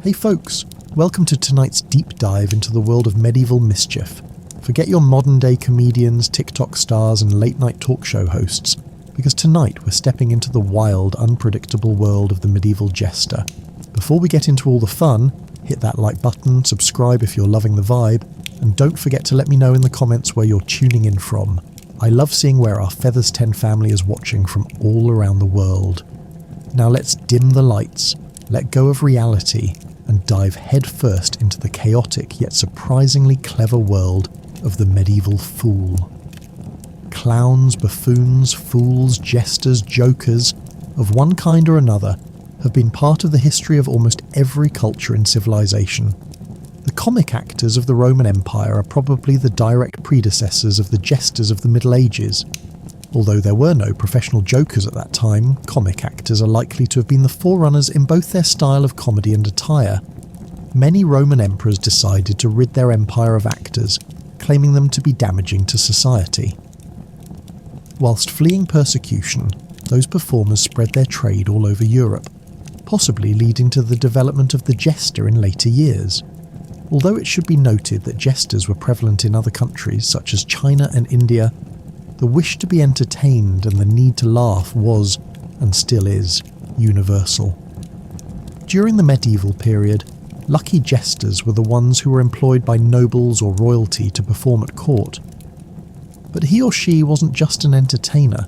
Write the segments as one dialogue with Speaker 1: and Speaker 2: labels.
Speaker 1: Hey folks, welcome to tonight's deep dive into the world of medieval mischief. Forget your modern day comedians, TikTok stars and late night talk show hosts, because tonight we're stepping into the wild, unpredictable world of the medieval jester. Before we get into all the fun, hit that like button, subscribe if you're loving the vibe, and don't forget to let me know in the comments where you're tuning in from. I love seeing where our Feathers 10 family is watching from all around the world. Now let's dim the lights, let go of reality, and dive headfirst into the chaotic yet surprisingly clever world of the medieval fool. Clowns, buffoons, fools, jesters, jokers, of one kind or another, have been part of the history of almost every culture in civilization. The comic actors of the Roman Empire are probably the direct predecessors of the jesters of the Middle Ages. Although there were no professional jokers at that time, comic actors are likely to have been the forerunners in both their style of comedy and attire. Many Roman emperors decided to rid their empire of actors, claiming them to be damaging to society. Whilst fleeing persecution, those performers spread their trade all over Europe, possibly leading to the development of the jester in later years. Although it should be noted that jesters were prevalent in other countries such as China and India, the wish to be entertained and the need to laugh was, and still is, universal. During the medieval period, lucky jesters were the ones who were employed by nobles or royalty to perform at court. But he or she wasn't just an entertainer.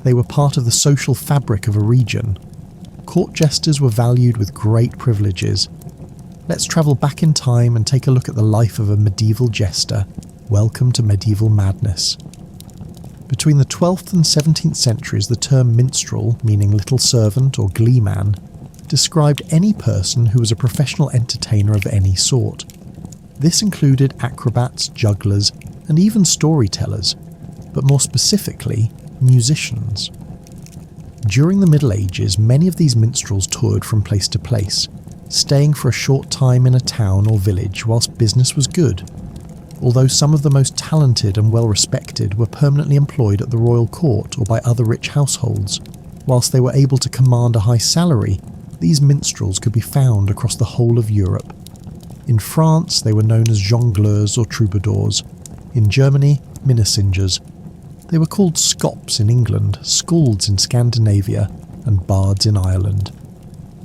Speaker 1: They were part of the social fabric of a region. Court jesters were valued with great privileges. Let's travel back in time and take a look at the life of a medieval jester. Welcome to medieval madness. Between the 12th and 17th centuries, the term minstrel, meaning little servant or gleeman, described any person who was a professional entertainer of any sort. This included acrobats, jugglers, and even storytellers, but more specifically, musicians. During the Middle Ages, many of these minstrels toured from place to place, staying for a short time in a town or village whilst business was good. Although some of the most talented and well-respected were permanently employed at the royal court or by other rich households, whilst they were able to command a high salary, these minstrels could be found across the whole of Europe. In France, they were known as jongleurs or troubadours. In Germany, minnesingers. They were called scops in England, skalds in Scandinavia, and bards in Ireland.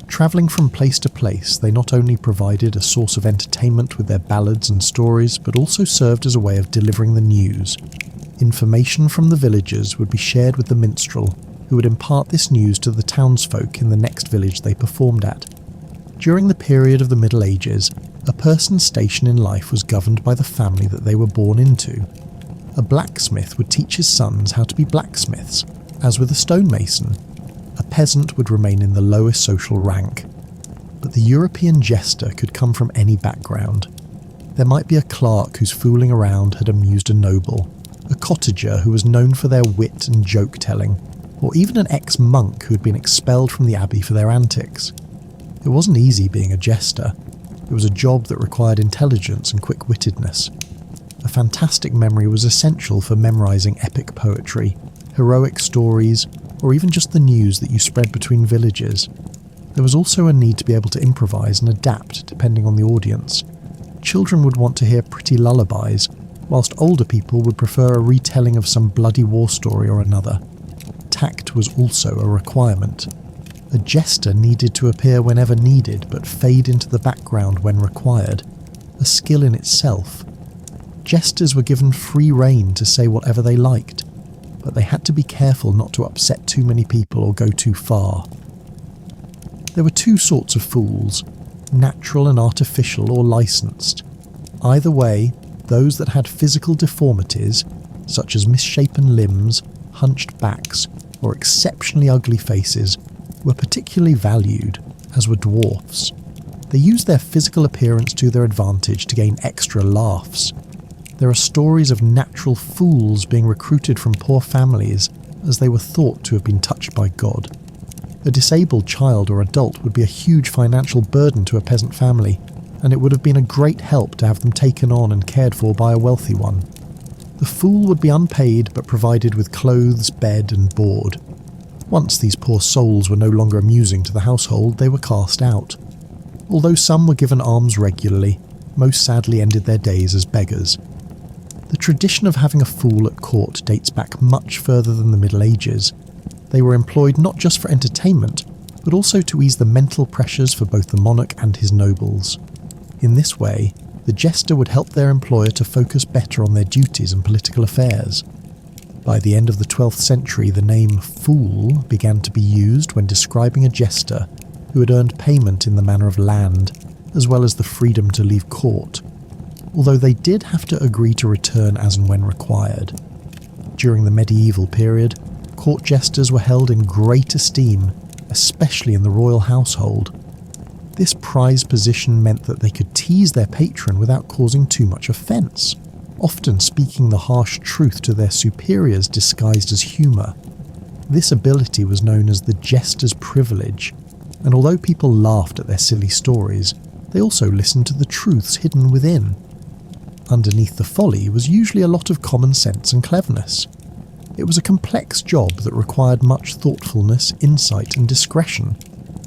Speaker 1: Travelling from place to place, they not only provided a source of entertainment with their ballads and stories, but also served as a way of delivering the news. Information from the villagers would be shared with the minstrel, who would impart this news to the townsfolk in the next village they performed at. During the period of the Middle Ages, a person's station in life was governed by the family that they were born into. A blacksmith would teach his sons how to be blacksmiths, as with a stonemason. A peasant would remain in the lowest social rank. But the European jester could come from any background. There might be a clerk whose fooling around had amused a noble, a cottager who was known for their wit and joke-telling, or even an ex-monk who had been expelled from the abbey for their antics. It wasn't easy being a jester. It was a job that required intelligence and quick-wittedness. A fantastic memory was essential for memorising epic poetry, heroic stories, or even just the news that you spread between villages. There was also a need to be able to improvise and adapt depending on the audience. Children would want to hear pretty lullabies, whilst older people would prefer a retelling of some bloody war story or another. Tact was also a requirement. A jester needed to appear whenever needed but fade into the background when required, a skill in itself. Jesters were given free rein to say whatever they liked, but they had to be careful not to upset too many people or go too far. There were two sorts of fools, natural and artificial or licensed. Either way, those that had physical deformities, such as misshapen limbs, hunched backs, or exceptionally ugly faces, were particularly valued, as were dwarfs. They used their physical appearance to their advantage to gain extra laughs. There are stories of natural fools being recruited from poor families as they were thought to have been touched by God. A disabled child or adult would be a huge financial burden to a peasant family, and it would have been a great help to have them taken on and cared for by a wealthy one. The fool would be unpaid but provided with clothes, bed and board. Once these poor souls were no longer amusing to the household, they were cast out. Although some were given alms regularly, most sadly ended their days as beggars. The tradition of having a fool at court dates back much further than the Middle Ages. They were employed not just for entertainment, but also to ease the mental pressures for both the monarch and his nobles. In this way, the jester would help their employer to focus better on their duties and political affairs. By the end of the 12th century, the name fool began to be used when describing a jester who had earned payment in the manner of land, as well as the freedom to leave court, although they did have to agree to return as and when required. During the medieval period, court jesters were held in great esteem, especially in the royal household. This prized position meant that they could tease their patron without causing too much offence, often speaking the harsh truth to their superiors disguised as humour. This ability was known as the jester's privilege, and although people laughed at their silly stories, they also listened to the truths hidden within. Underneath the folly was usually a lot of common sense and cleverness. It was a complex job that required much thoughtfulness, insight and discretion,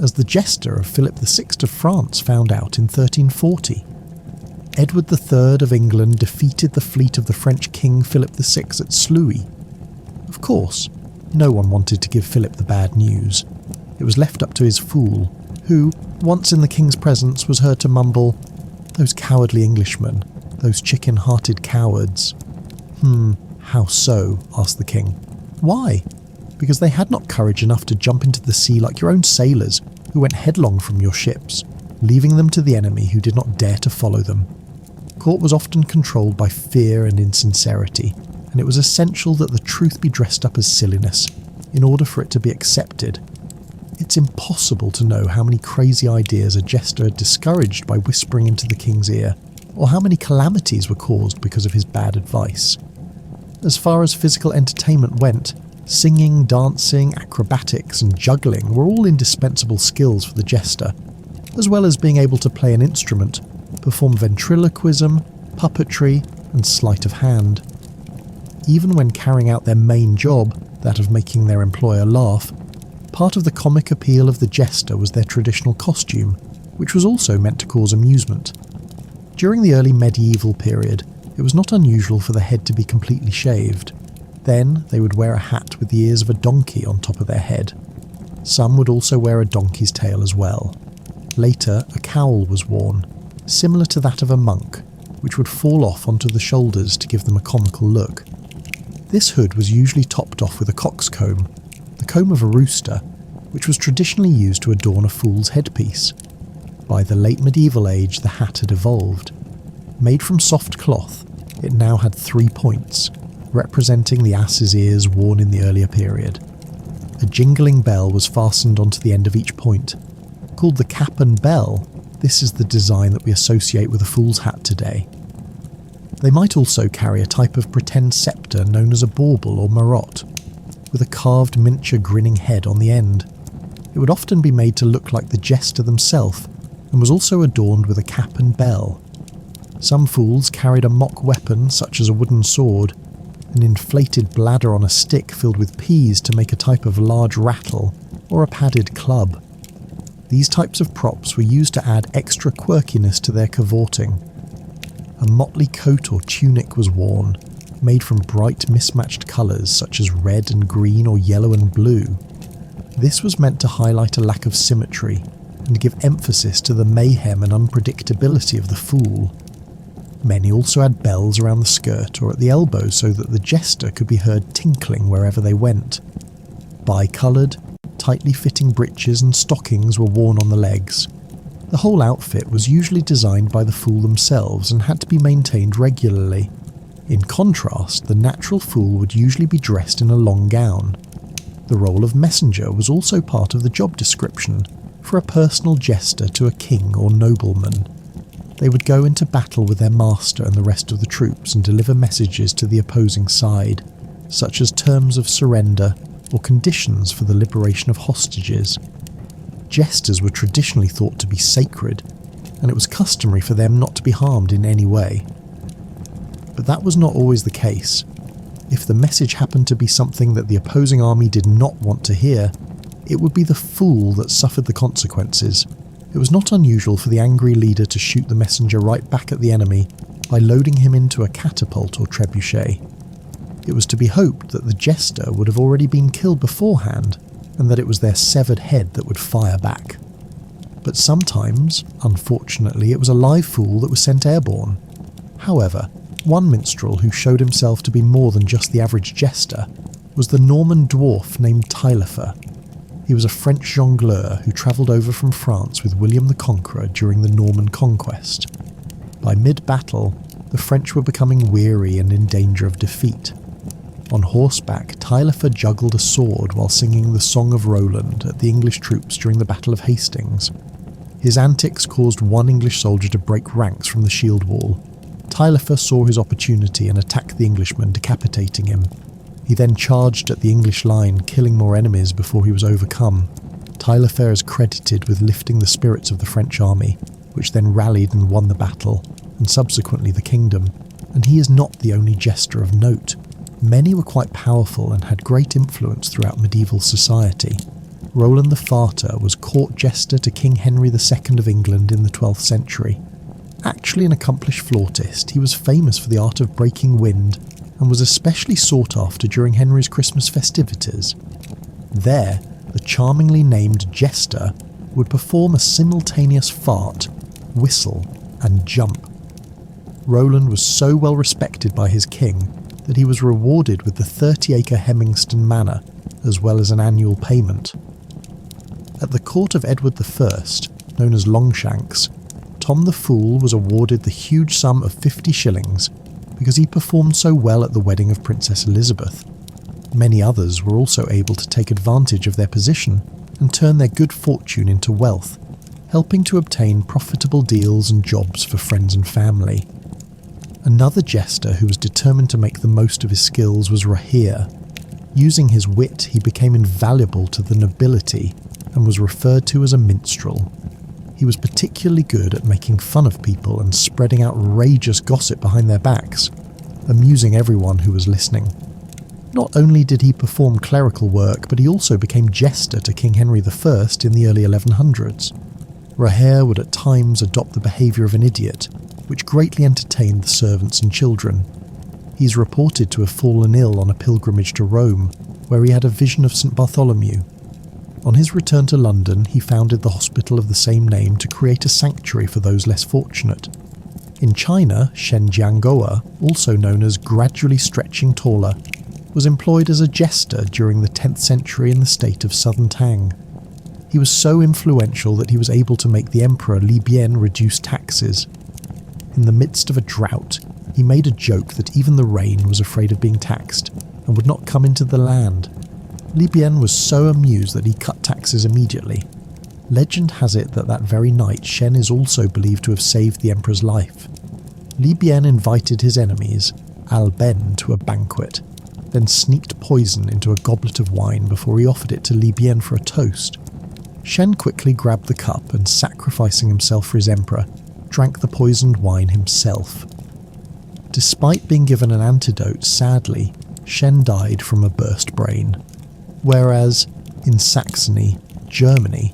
Speaker 1: as the jester of Philip VI of France found out in 1340. Edward III of England defeated the fleet of the French king Philip VI at Sluys. Of course, no one wanted to give Philip the bad news. It was left up to his fool, who, once in the king's presence, was heard to mumble, "Those cowardly Englishmen, those chicken-hearted cowards." How so? Asked the king. Why? Because they had not courage enough to jump into the sea like your own sailors, who went headlong from your ships, leaving them to the enemy who did not dare to follow them. Court was often controlled by fear and insincerity, and it was essential that the truth be dressed up as silliness, in order for it to be accepted. It's impossible to know how many crazy ideas a jester had discouraged by whispering into the king's ear, or how many calamities were caused because of his bad advice. As far as physical entertainment went, singing, dancing, acrobatics and juggling were all indispensable skills for the jester, as well as being able to play an instrument, perform ventriloquism, puppetry and sleight of hand. Even when carrying out their main job, that of making their employer laugh, part of the comic appeal of the jester was their traditional costume, which was also meant to cause amusement. During the early medieval period, it was not unusual for the head to be completely shaved. Then they would wear a hat with the ears of a donkey on top of their head. Some would also wear a donkey's tail as well. Later, a cowl was worn, similar to that of a monk, which would fall off onto the shoulders to give them a comical look. This hood was usually topped off with a coxcomb, the comb of a rooster, which was traditionally used to adorn a fool's headpiece. By the late medieval age, the hat had evolved. Made from soft cloth, it now had 3 points, representing the ass's ears worn in the earlier period. A jingling bell was fastened onto the end of each point. Called the cap and bell, this is the design that we associate with a fool's hat today. They might also carry a type of pretend sceptre known as a bauble or marotte, with a carved miniature grinning head on the end. It would often be made to look like the jester themselves, and was also adorned with a cap and bell. Some fools carried a mock weapon such as a wooden sword, an inflated bladder on a stick filled with peas to make a type of large rattle, or a padded club. These types of props were used to add extra quirkiness to their cavorting. A motley coat or tunic was worn, made from bright mismatched colours such as red and green or yellow and blue. This was meant to highlight a lack of symmetry and give emphasis to the mayhem and unpredictability of the fool. Many also had bells around the skirt or at the elbow so that the jester could be heard tinkling wherever they went. Bi-coloured, tightly fitting breeches and stockings were worn on the legs. The whole outfit was usually designed by the fool themselves and had to be maintained regularly. In contrast, the natural fool would usually be dressed in a long gown. The role of messenger was also part of the job description for a personal jester to a king or nobleman. They would go into battle with their master and the rest of the troops and deliver messages to the opposing side, such as terms of surrender or conditions for the liberation of hostages. Jesters were traditionally thought to be sacred, and it was customary for them not to be harmed in any way. But that was not always the case. If the message happened to be something that the opposing army did not want to hear, it would be the fool that suffered the consequences, It was not unusual for the angry leader to shoot the messenger right back at the enemy by loading him into a catapult or trebuchet. It was to be hoped that the jester would have already been killed beforehand, and that it was their severed head that would fire back. But sometimes, unfortunately, it was a live fool that was sent airborne. However, one minstrel who showed himself to be more than just the average jester was the Norman dwarf named Taillefer. He was a French jongleur who travelled over from France with William the Conqueror during the Norman conquest. By mid-battle, the French were becoming weary and in danger of defeat. On horseback, Taillefer juggled a sword while singing the Song of Roland at the English troops during the Battle of Hastings. His antics caused one English soldier to break ranks from the shield wall. Taillefer saw his opportunity and attacked the Englishman, decapitating him. He then charged at the English line, killing more enemies before he was overcome. Taillefer is credited with lifting the spirits of the French army, which then rallied and won the battle, and subsequently the kingdom. And he is not the only jester of note. Many were quite powerful and had great influence throughout medieval society. Roland the Farter was court jester to King Henry II of England in the 12th century. Actually an accomplished flautist, he was famous for the art of breaking wind, and was especially sought after during Henry's Christmas festivities. There, the charmingly named Jester would perform a simultaneous fart, whistle, and jump. Roland was so well respected by his king that he was rewarded with the 30-acre Hemmingston Manor, as well as an annual payment. At the court of Edward I, known as Longshanks, Tom the Fool was awarded the huge sum of 50 shillings because he performed so well at the wedding of Princess Elizabeth. Many others were also able to take advantage of their position and turn their good fortune into wealth, helping to obtain profitable deals and jobs for friends and family. Another jester who was determined to make the most of his skills was Rahere. Using his wit, he became invaluable to the nobility and was referred to as a minstrel. He was particularly good at making fun of people and spreading outrageous gossip behind their backs, amusing everyone who was listening. Not only did he perform clerical work, but he also became jester to King Henry I in the early 1100s. Rahere would at times adopt the behaviour of an idiot, which greatly entertained the servants and children. He is reported to have fallen ill on a pilgrimage to Rome, where he had a vision of St. Bartholomew. On his return to London, he founded the hospital of the same name to create a sanctuary for those less fortunate. In China, Shen Jiangoa, also known as gradually stretching taller, was employed as a jester during the 10th century in the state of southern Tang. He was so influential that he was able to make the emperor Li Bian reduce taxes. In the midst of a drought, he made a joke that even the rain was afraid of being taxed and would not come into the land. Li Bian was so amused that he cut taxes immediately. Legend has it that that very night Shen is also believed to have saved the emperor's life. Li Bian invited his enemies, Al Ben, to a banquet, then sneaked poison into a goblet of wine before he offered it to Li Bian for a toast. Shen quickly grabbed the cup and, sacrificing himself for his emperor, drank the poisoned wine himself. Despite being given an antidote, sadly, Shen died from a burst brain. Whereas, in Saxony, Germany,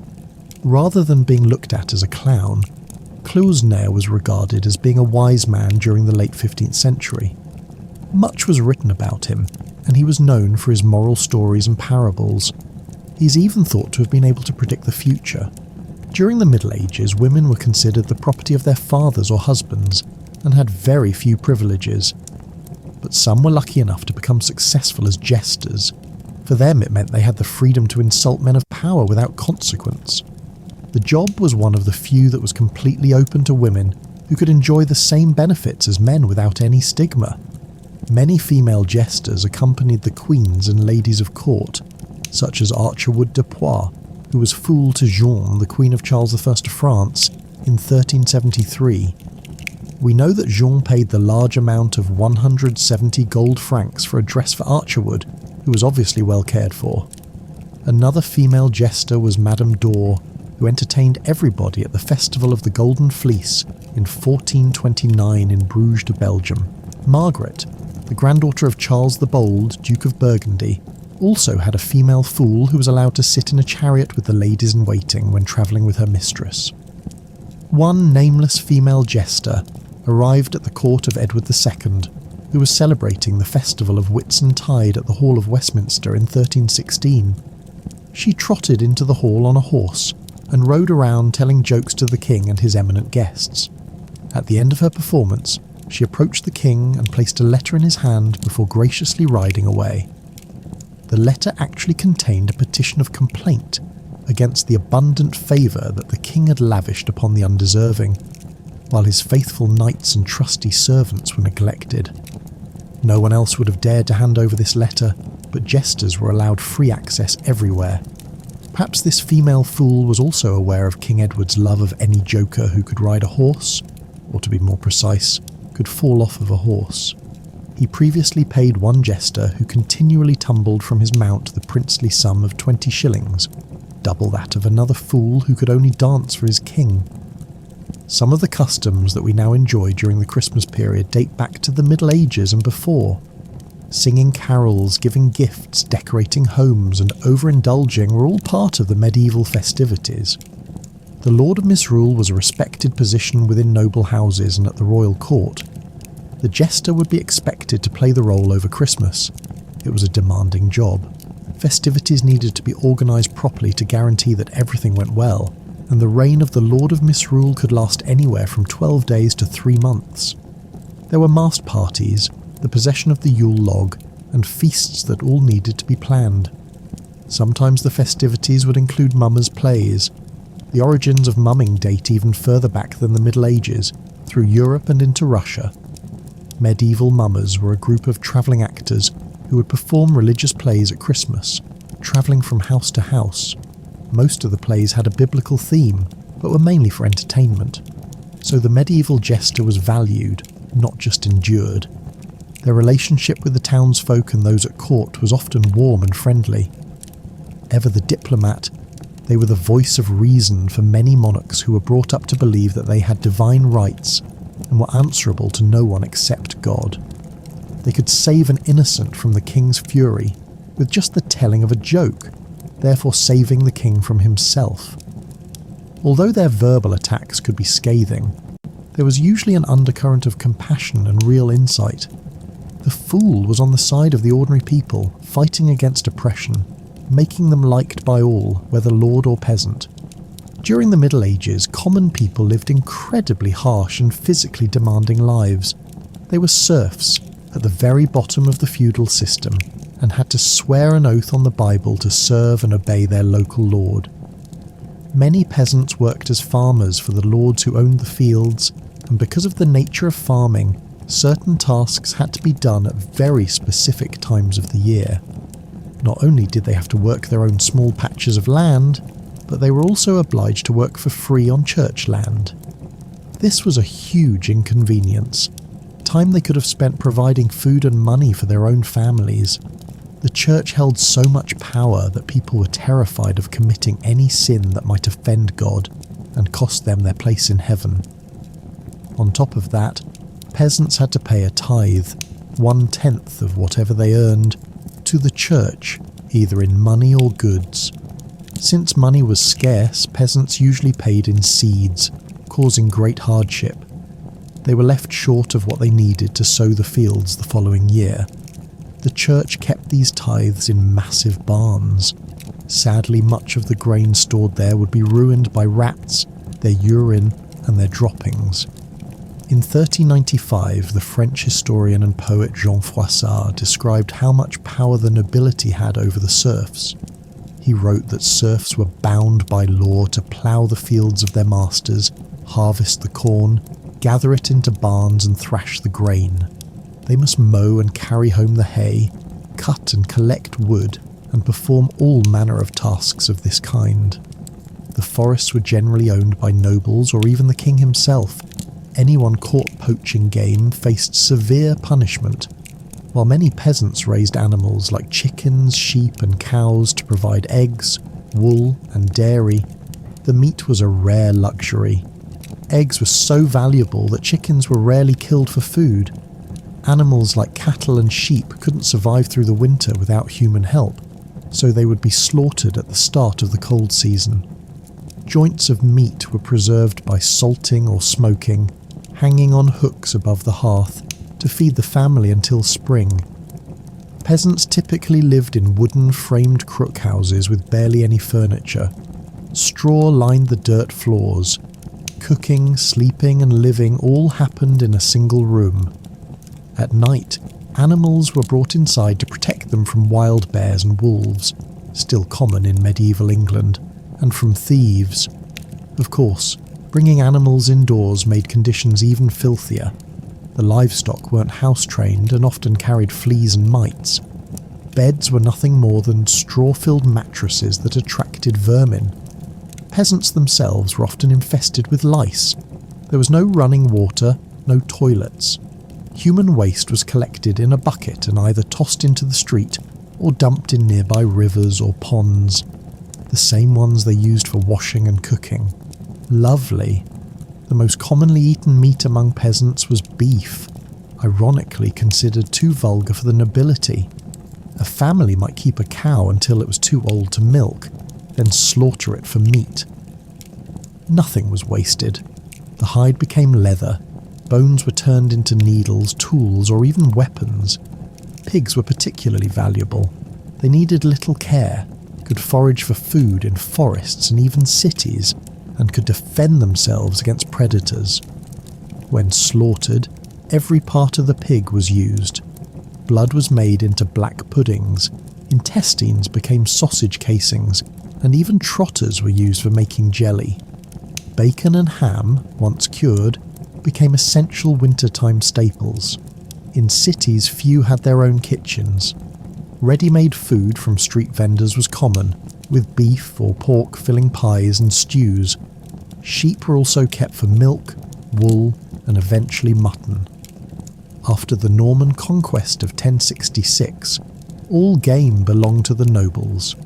Speaker 1: rather than being looked at as a clown, Clousner was regarded as being a wise man during the late 15th century. Much was written about him, and he was known for his moral stories and parables. He's even thought to have been able to predict the future. During the Middle Ages, women were considered the property of their fathers or husbands, and had very few privileges. But some were lucky enough to become successful as jesters. For them it meant they had the freedom to insult men of power without consequence. The job was one of the few that was completely open to women who could enjoy the same benefits as men without any stigma. Many female jesters accompanied the queens and ladies of court, such as Archerwood de Poix, who was fool to Jeanne, the Queen of Charles I of France, in 1373. We know that Jeanne paid the large amount of 170 gold francs for a dress for Archerwood, who was obviously well cared for. Another female jester was Madame d'Or, who entertained everybody at the Festival of the Golden Fleece in 1429 in Bruges de Belgium. Margaret, the granddaughter of Charles the Bold, Duke of Burgundy, also had a female fool who was allowed to sit in a chariot with the ladies in waiting when travelling with her mistress. One nameless female jester arrived at the court of Edward II, who was celebrating the festival of Whitsuntide at the Hall of Westminster in 1316. She trotted into the hall on a horse and rode around telling jokes to the king and his eminent guests. At the end of her performance, she approached the king and placed a letter in his hand before graciously riding away. The letter actually contained a petition of complaint against the abundant favour that the king had lavished upon the undeserving, while his faithful knights and trusty servants were neglected. No one else would have dared to hand over this letter, but jesters were allowed free access everywhere. Perhaps this female fool was also aware of King Edward's love of any joker who could ride a horse, or to be more precise, could fall off of a horse. He previously paid one jester who continually tumbled from his mount the princely sum of 20 shillings, double that of another fool who could only dance for his king. Some of the customs that we now enjoy during the Christmas period date back to the Middle Ages and before. Singing carols, giving gifts, decorating homes, and overindulging were all part of the medieval festivities. The Lord of Misrule was a respected position within noble houses and at the royal court. The jester would be expected to play the role over Christmas. It was a demanding job. Festivities needed to be organised properly to guarantee that everything went well, and the reign of the Lord of Misrule could last anywhere from 12 days to 3 months. There were masked parties, the possession of the Yule log, and feasts that all needed to be planned. Sometimes the festivities would include mummers' plays. The origins of mumming date even further back than the Middle Ages, through Europe and into Russia. Medieval mummers were a group of travelling actors who would perform religious plays at Christmas, travelling from house to house. Most of the plays had a biblical theme, but were mainly for entertainment. So the medieval jester was valued, not just endured. Their relationship with the townsfolk and those at court was often warm and friendly. Ever the diplomat, they were the voice of reason for many monarchs who were brought up to believe that they had divine rights and were answerable to no one except God. They could save an innocent from the king's fury with just the telling of a joke, therefore saving the king from himself. Although their verbal attacks could be scathing, there was usually an undercurrent of compassion and real insight. The fool was on the side of the ordinary people, fighting against oppression, making them liked by all, whether lord or peasant. During the Middle Ages, common people lived incredibly harsh and physically demanding lives. They were serfs, at the very bottom of the feudal system, and had to swear an oath on the Bible to serve and obey their local lord. Many peasants worked as farmers for the lords who owned the fields, and because of the nature of farming, certain tasks had to be done at very specific times of the year. Not only did they have to work their own small patches of land, but they were also obliged to work for free on church land. This was a huge inconvenience, time they could have spent providing food and money for their own families. The church held so much power that people were terrified of committing any sin that might offend God and cost them their place in heaven. On top of that, peasants had to pay a tithe, 1/10 of whatever they earned, to the church, either in money or goods. Since money was scarce, peasants usually paid in seeds, causing great hardship. They were left short of what they needed to sow the fields the following year. The church kept these tithes in massive barns. Sadly, much of the grain stored there would be ruined by rats, their urine, and their droppings. In 1395, the French historian and poet Jean Froissart described how much power the nobility had over the serfs. He wrote that serfs were bound by law to plough the fields of their masters, harvest the corn, gather it into barns and thrash the grain. They must mow and carry home the hay, cut and collect wood, and perform all manner of tasks of this kind. The forests were generally owned by nobles or even the king himself. Anyone caught poaching game faced severe punishment, while many peasants raised animals like chickens, sheep and cows to provide eggs, wool and dairy. The meat was a rare luxury. Eggs were so valuable that chickens were rarely killed for food. Animals like cattle and sheep couldn't survive through the winter without human help, so they would be slaughtered at the start of the cold season. Joints of meat were preserved by salting or smoking, hanging on hooks above the hearth to feed the family until spring. Peasants typically lived in wooden framed crook houses with barely any furniture. Straw lined the dirt floors. Cooking, sleeping and living all happened in a single room. At night, animals were brought inside to protect them from wild bears and wolves, still common in medieval England, and from thieves. Of course, bringing animals indoors made conditions even filthier. The livestock weren't house-trained and often carried fleas and mites. Beds were nothing more than straw-filled mattresses that attracted vermin. Peasants themselves were often infested with lice. There was no running water, no toilets. Human waste was collected in a bucket and either tossed into the street or dumped in nearby rivers or ponds, the same ones they used for washing and cooking. Lovely. The most commonly eaten meat among peasants was beef, ironically considered too vulgar for the nobility. A family might keep a cow until it was too old to milk, then slaughter it for meat. Nothing was wasted. The hide became leather. Bones were turned into needles, tools, or even weapons. Pigs were particularly valuable. They needed little care, could forage for food in forests and even cities, and could defend themselves against predators. When slaughtered, every part of the pig was used. Blood was made into black puddings, intestines became sausage casings, and even trotters were used for making jelly. Bacon and ham, once cured, became essential wintertime staples. In cities, few had their own kitchens. Ready-made food from street vendors was common, with beef or pork filling pies and stews. Sheep were also kept for milk, wool, and eventually mutton. After the Norman conquest of 1066, all game belonged to the nobles.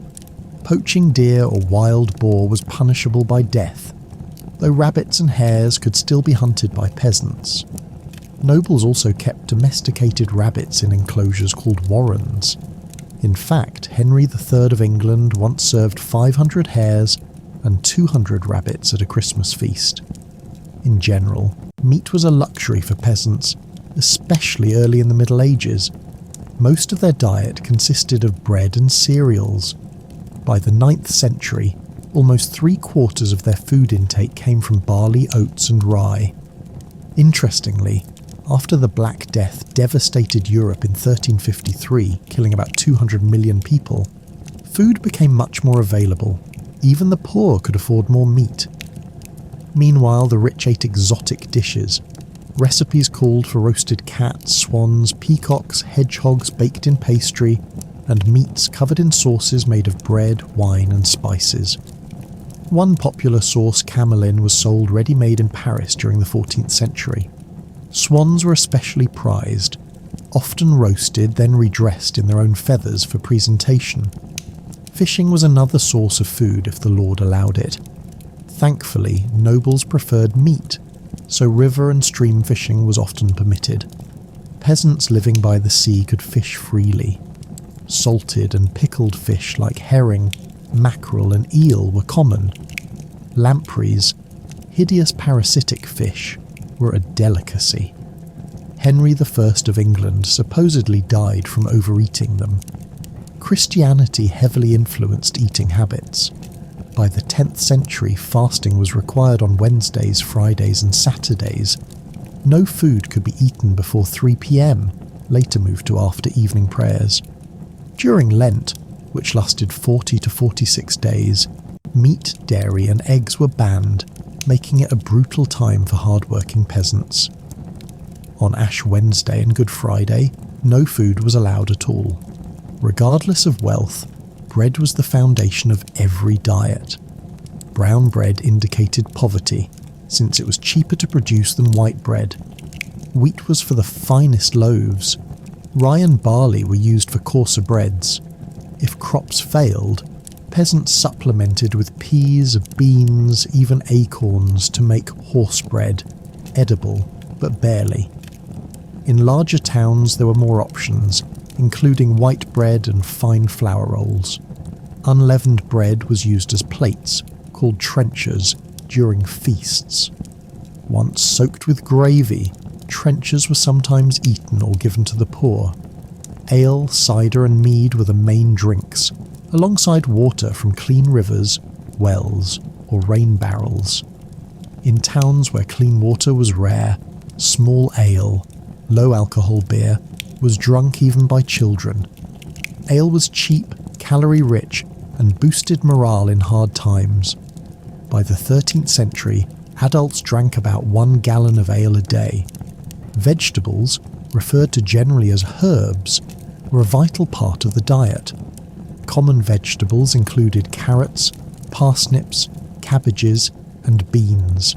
Speaker 1: Poaching deer or wild boar was punishable by death, though rabbits and hares could still be hunted by peasants. Nobles also kept domesticated rabbits in enclosures called warrens. In fact, Henry III of England once served 500 hares and 200 rabbits at a Christmas feast. In general, meat was a luxury for peasants, especially early in the Middle Ages. Most of their diet consisted of bread and cereals. By the 9th century, almost 3/4 of their food intake came from barley, oats and rye. Interestingly, after the Black Death devastated Europe in 1353, killing about 200 million people, food became much more available. Even the poor could afford more meat. Meanwhile, the rich ate exotic dishes. Recipes called for roasted cats, swans, peacocks, hedgehogs baked in pastry, and meats covered in sauces made of bread, wine and spices. One popular sauce, camelin, was sold ready-made in Paris during the 14th century. Swans were especially prized, often roasted, then redressed in their own feathers for presentation. Fishing was another source of food if the Lord allowed it. Thankfully, nobles preferred meat, so river and stream fishing was often permitted. Peasants living by the sea could fish freely. Salted and pickled fish like herring, mackerel and eel were common. Lampreys, hideous parasitic fish, were a delicacy. Henry I of England supposedly died from overeating them. Christianity heavily influenced eating habits. By the 10th century, fasting was required on Wednesdays, Fridays and Saturdays. No food could be eaten before 3 p.m, later moved to after evening prayers. During Lent, which lasted 40 to 46 days, meat, dairy and eggs were banned, making it a brutal time for hard-working peasants. On Ash Wednesday and Good Friday, no food was allowed at all. Regardless of wealth, bread was the foundation of every diet. Brown bread indicated poverty, since it was cheaper to produce than white bread. Wheat was for the finest loaves. Rye and barley were used for coarser breads. If crops failed, peasants supplemented with peas, beans, even acorns to make horse bread, edible, but barely. In larger towns there were more options, including white bread and fine flour rolls. Unleavened bread was used as plates, called trenchers, during feasts. Once soaked with gravy, trenchers were sometimes eaten or given to the poor. Ale, cider and mead were the main drinks, alongside water from clean rivers, wells or rain barrels. In towns where clean water was rare, small ale, low alcohol beer, was drunk even by children. Ale was cheap, calorie-rich, and boosted morale in hard times. By the 13th century, adults drank about 1 gallon of ale a day. Vegetables, referred to generally as herbs, were a vital part of the diet. Common vegetables included carrots, parsnips, cabbages, and beans.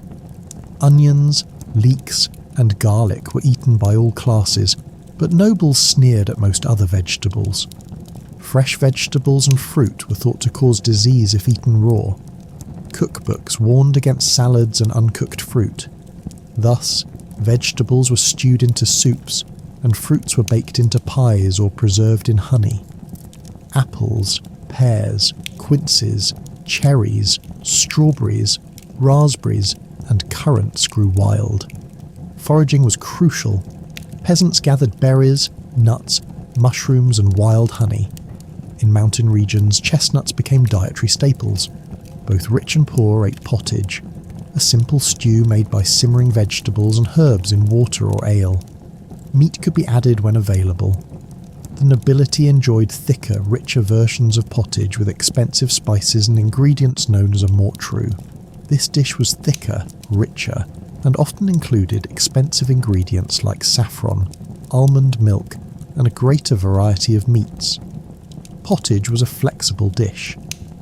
Speaker 1: Onions, leeks, and garlic were eaten by all classes, but nobles sneered at most other vegetables. Fresh vegetables and fruit were thought to cause disease if eaten raw. Cookbooks warned against salads and uncooked fruit. Thus, vegetables were stewed into soups, and fruits were baked into pies or preserved in honey. Apples, pears, quinces, cherries, strawberries, raspberries, and currants grew wild. Foraging was crucial. Peasants gathered berries, nuts, mushrooms, and wild honey. In mountain regions, chestnuts became dietary staples. Both rich and poor ate pottage, a simple stew made by simmering vegetables and herbs in water or ale. Meat could be added when available. The nobility enjoyed thicker, richer versions of pottage with expensive spices and ingredients known as a mortrue. This dish was thicker, richer, and often included expensive ingredients like saffron, almond milk, and a greater variety of meats. Pottage was a flexible dish.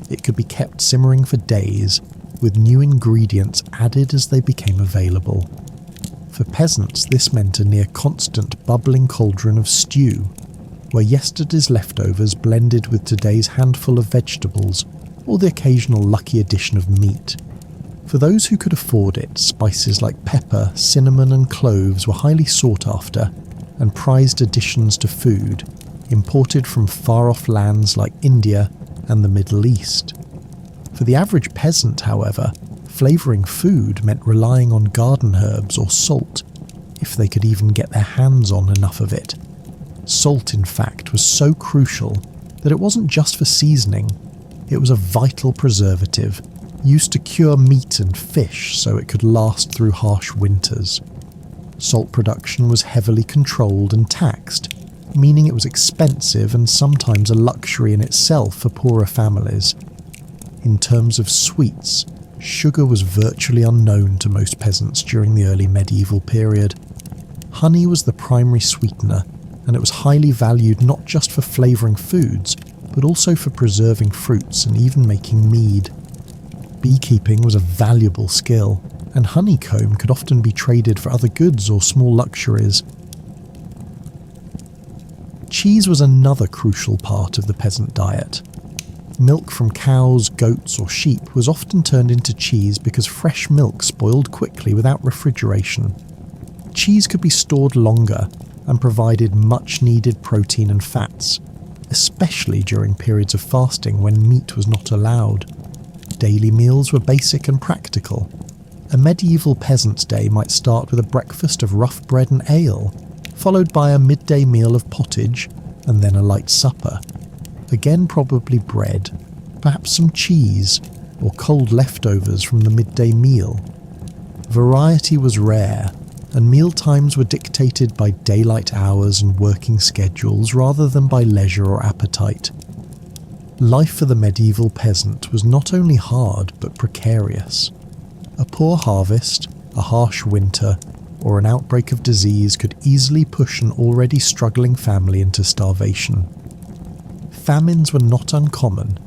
Speaker 1: It could be kept simmering for days, with new ingredients added as they became available. For peasants, this meant a near-constant bubbling cauldron of stew, where yesterday's leftovers blended with today's handful of vegetables, or the occasional lucky addition of meat. For those who could afford it, spices like pepper, cinnamon and cloves were highly sought after, and prized additions to food, imported from far-off lands like India and the Middle East. For the average peasant, however, flavouring food meant relying on garden herbs or salt, if they could even get their hands on enough of it. Salt, in fact, was so crucial that it wasn't just for seasoning, it was a vital preservative, used to cure meat and fish so it could last through harsh winters. Salt production was heavily controlled and taxed, meaning it was expensive and sometimes a luxury in itself for poorer families. In terms of sweets, sugar was virtually unknown to most peasants during the early medieval period. Honey was the primary sweetener, and it was highly valued not just for flavouring foods, but also for preserving fruits and even making mead. Beekeeping was a valuable skill, and honeycomb could often be traded for other goods or small luxuries. Cheese was another crucial part of the peasant diet. Milk from cows, goats or sheep was often turned into cheese because fresh milk spoiled quickly without refrigeration. Cheese could be stored longer and provided much-needed protein and fats, especially during periods of fasting when meat was not allowed. Daily meals were basic and practical. A medieval peasant's day might start with a breakfast of rough bread and ale, followed by a midday meal of pottage, and then a light supper. Again probably bread, perhaps some cheese, or cold leftovers from the midday meal. Variety was rare, and meal times were dictated by daylight hours and working schedules rather than by leisure or appetite. Life for the medieval peasant was not only hard but precarious. A poor harvest, a harsh winter, or an outbreak of disease could easily push an already struggling family into starvation. Famines were not uncommon,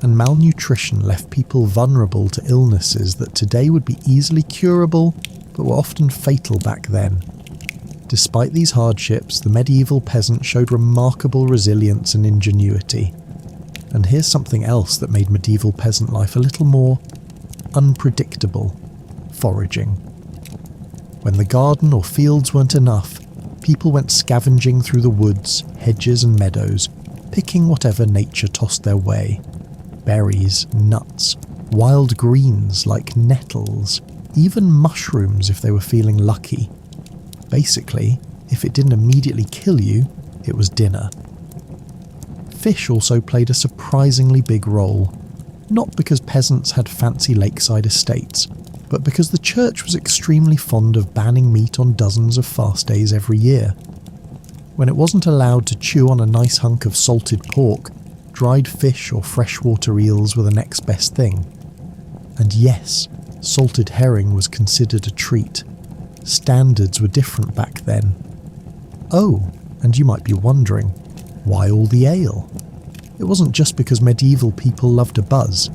Speaker 1: and malnutrition left people vulnerable to illnesses that today would be easily curable, but were often fatal back then. Despite these hardships, the medieval peasant showed remarkable resilience and ingenuity. And here's something else that made medieval peasant life a little more unpredictable: foraging. When the garden or fields weren't enough, people went scavenging through the woods, hedges and meadows, picking whatever nature tossed their way. Berries, nuts, wild greens like nettles, even mushrooms if they were feeling lucky. Basically, if it didn't immediately kill you, it was dinner. Fish also played a surprisingly big role, not because peasants had fancy lakeside estates, but because the church was extremely fond of banning meat on dozens of fast days every year. When it wasn't allowed to chew on a nice hunk of salted pork, dried fish or freshwater eels were the next best thing. And yes, salted herring was considered a treat. Standards were different back then. Oh, and you might be wondering, why all the ale? It wasn't just because medieval people loved a buzz.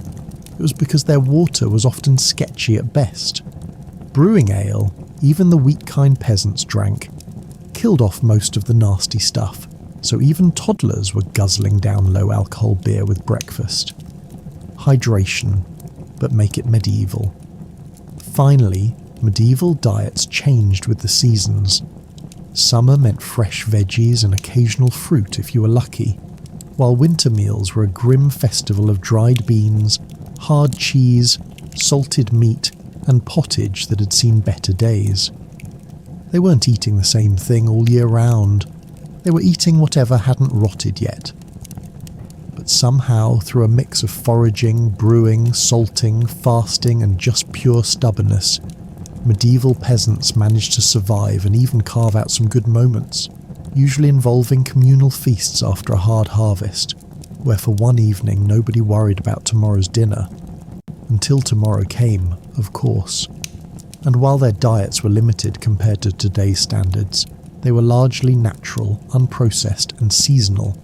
Speaker 1: It was because their water was often sketchy at best. Brewing ale, even the weak kind peasants drank, killed off most of the nasty stuff, so even toddlers were guzzling down low-alcohol beer with breakfast. Hydration, but make it medieval. Finally, medieval diets changed with the seasons. Summer meant fresh veggies and occasional fruit if you were lucky, while winter meals were a grim festival of dried beans, hard cheese, salted meat, and pottage that had seen better days. They weren't eating the same thing all year round. They were eating whatever hadn't rotted yet. But somehow, through a mix of foraging, brewing, salting, fasting, and just pure stubbornness, medieval peasants managed to survive and even carve out some good moments, usually involving communal feasts after a hard harvest, where for one evening nobody worried about tomorrow's dinner. Until tomorrow came, of course. And while their diets were limited compared to today's standards, they were largely natural, unprocessed, and seasonal,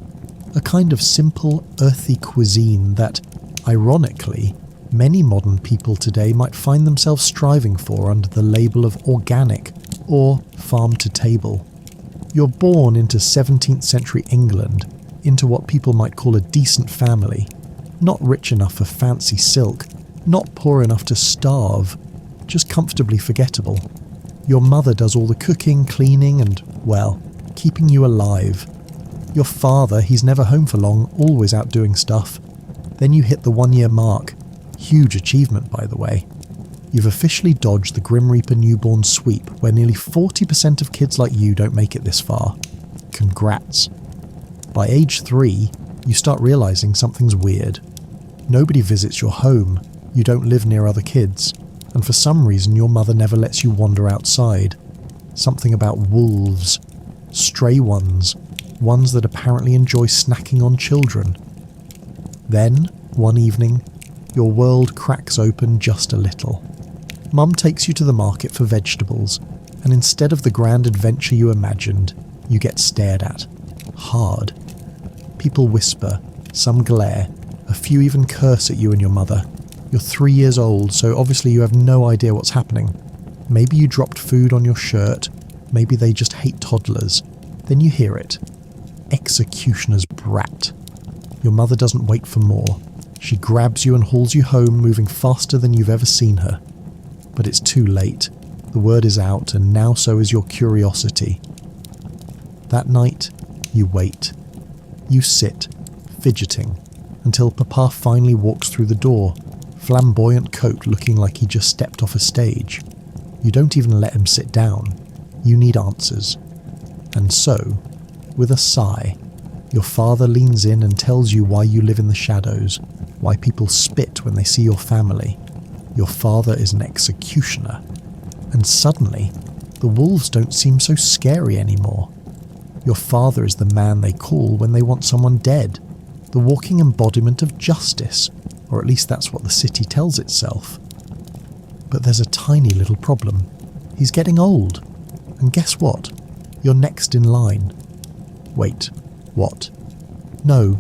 Speaker 1: a kind of simple, earthy cuisine that, ironically, many modern people today might find themselves striving for under the label of organic or farm-to-table. You're born into 17th century England, into what people might call a decent family, not rich enough for fancy silk, not poor enough to starve, just comfortably forgettable. Your mother does all the cooking, cleaning, and, well, keeping you alive. Your father, he's never home for long, always out doing stuff. Then you hit the 1-year mark. Huge achievement, by the way. You've officially dodged the Grim Reaper newborn sweep, where nearly 40% of kids like you don't make it this far. Congrats. By age 3, you start realizing something's weird. Nobody visits your home, you don't live near other kids, and for some reason your mother never lets you wander outside. Something about wolves. Stray ones. Ones that apparently enjoy snacking on children. Then, one evening, your world cracks open just a little. Mum takes you to the market for vegetables, and instead of the grand adventure you imagined, you get stared at. Hard. People whisper, some glare, a few even curse at you and your mother. You're 3 years old, so obviously you have no idea what's happening. Maybe you dropped food on your shirt, maybe they just hate toddlers. Then you hear it. Executioner's brat. Your mother doesn't wait for more. She grabs you and hauls you home, moving faster than you've ever seen her. But it's too late. The word is out, and now so is your curiosity. That night, you wait. You sit, fidgeting, until Papa finally walks through the door, flamboyant coat looking like he just stepped off a stage. You don't even let him sit down. You need answers. And so, with a sigh, your father leans in and tells you why you live in the shadows, why people spit when they see your family. Your father is an executioner. And suddenly, the wolves don't seem so scary anymore. Your father is the man they call when they want someone dead, the walking embodiment of justice, or at least that's what the city tells itself. But there's a tiny little problem. He's getting old. And guess what? You're next in line. Wait, what? No.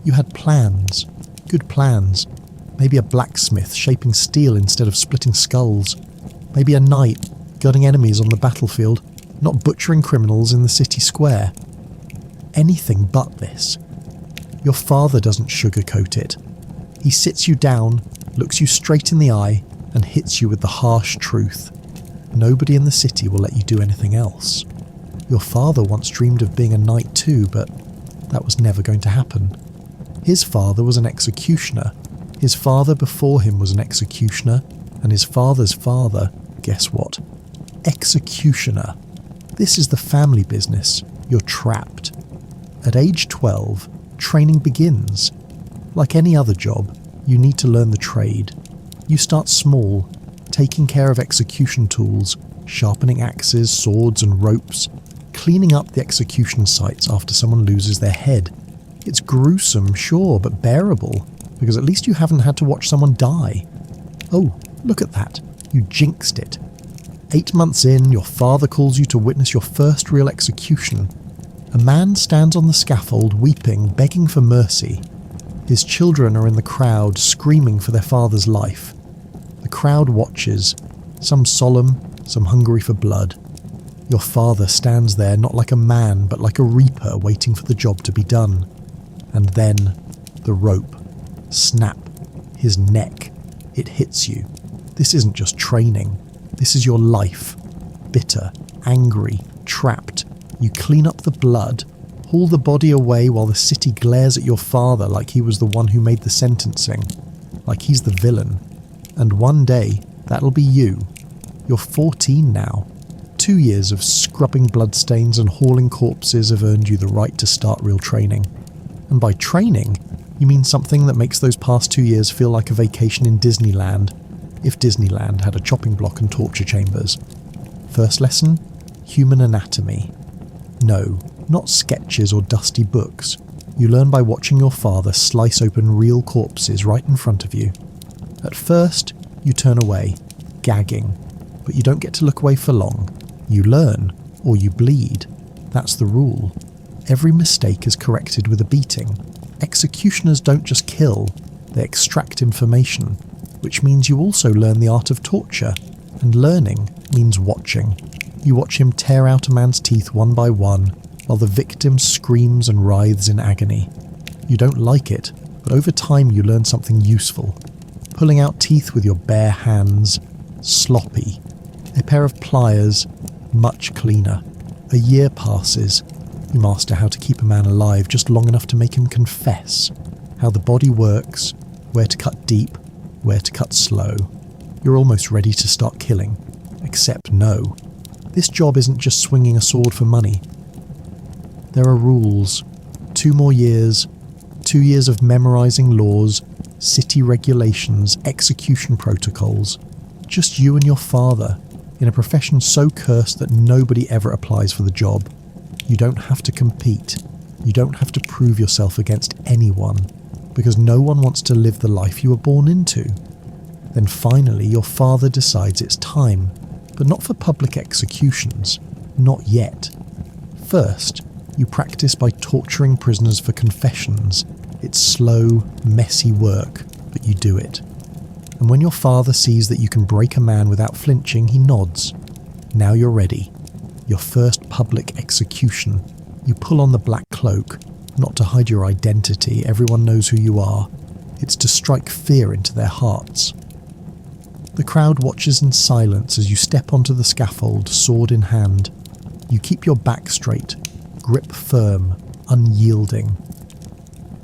Speaker 1: You had plans. Good plans. Maybe a blacksmith shaping steel instead of splitting skulls. Maybe a knight guarding enemies on the battlefield, not butchering criminals in the city square. Anything but this. Your father doesn't sugarcoat it. He sits you down, looks you straight in the eye, and hits you with the harsh truth. Nobody in the city will let you do anything else. Your father once dreamed of being a knight too, but that was never going to happen. His father was an executioner, His father before him was an executioner, and his father's father, guess what? Executioner. This is the family business. You're trapped. At age 12, training begins. Like any other job, you need to learn the trade. You start small, taking care of execution tools, sharpening axes, swords and ropes, cleaning up the execution sites after someone loses their head. It's gruesome, sure, but bearable, because at least you haven't had to watch someone die. Oh, look at that. You jinxed it. 8 months in, your father calls you to witness your first real execution. A man stands on the scaffold, weeping, begging for mercy. His children are in the crowd, screaming for their father's life. The crowd watches, some solemn, some hungry for blood. Your father stands there not like a man, but like a reaper waiting for the job to be done. And then, the rope. Snap. His neck. It hits you. This isn't just training. This is your life. Bitter, angry, trapped. You clean up the blood, haul the body away while the city glares at your father like he was the one who made the sentencing, like he's the villain. And one day, that'll be you. You're 14 now. 2 years of scrubbing bloodstains and hauling corpses have earned you the right to start real training. And by training, you mean something that makes those past 2 years feel like a vacation in Disneyland, if Disneyland had a chopping block and torture chambers. First lesson? Human anatomy. No, not sketches or dusty books. You learn by watching your father slice open real corpses right in front of you. At first, you turn away, gagging, but you don't get to look away for long. You learn, or you bleed. That's the rule. Every mistake is corrected with a beating. Executioners don't just kill, they extract information, which means you also learn the art of torture, and learning means watching. You watch him tear out a man's teeth one by one, while the victim screams and writhes in agony. You don't like it, but over time you learn something useful. Pulling out teeth with your bare hands, sloppy. A pair of pliers, much cleaner. A year passes. You master how to keep a man alive just long enough to make him confess. How the body works, where to cut deep, where to cut slow. You're almost ready to start killing. Except no. This job isn't just swinging a sword for money. There are rules. 2 more years. 2 years of memorizing laws, city regulations, execution protocols. Just you and your father, in a profession so cursed that nobody ever applies for the job. You don't have to compete. You don't have to prove yourself against anyone, because no one wants to live the life you were born into. Then finally your father decides it's time, but not for public executions. Not yet. First, you practice by torturing prisoners for confessions. It's slow, messy work, but you do it. And when your father sees that you can break a man without flinching, he nods. Now you're ready. Your first public execution. You pull on the black cloak, not to hide your identity, everyone knows who you are. It's to strike fear into their hearts. The crowd watches in silence as you step onto the scaffold, sword in hand. You keep your back straight, grip firm, unyielding.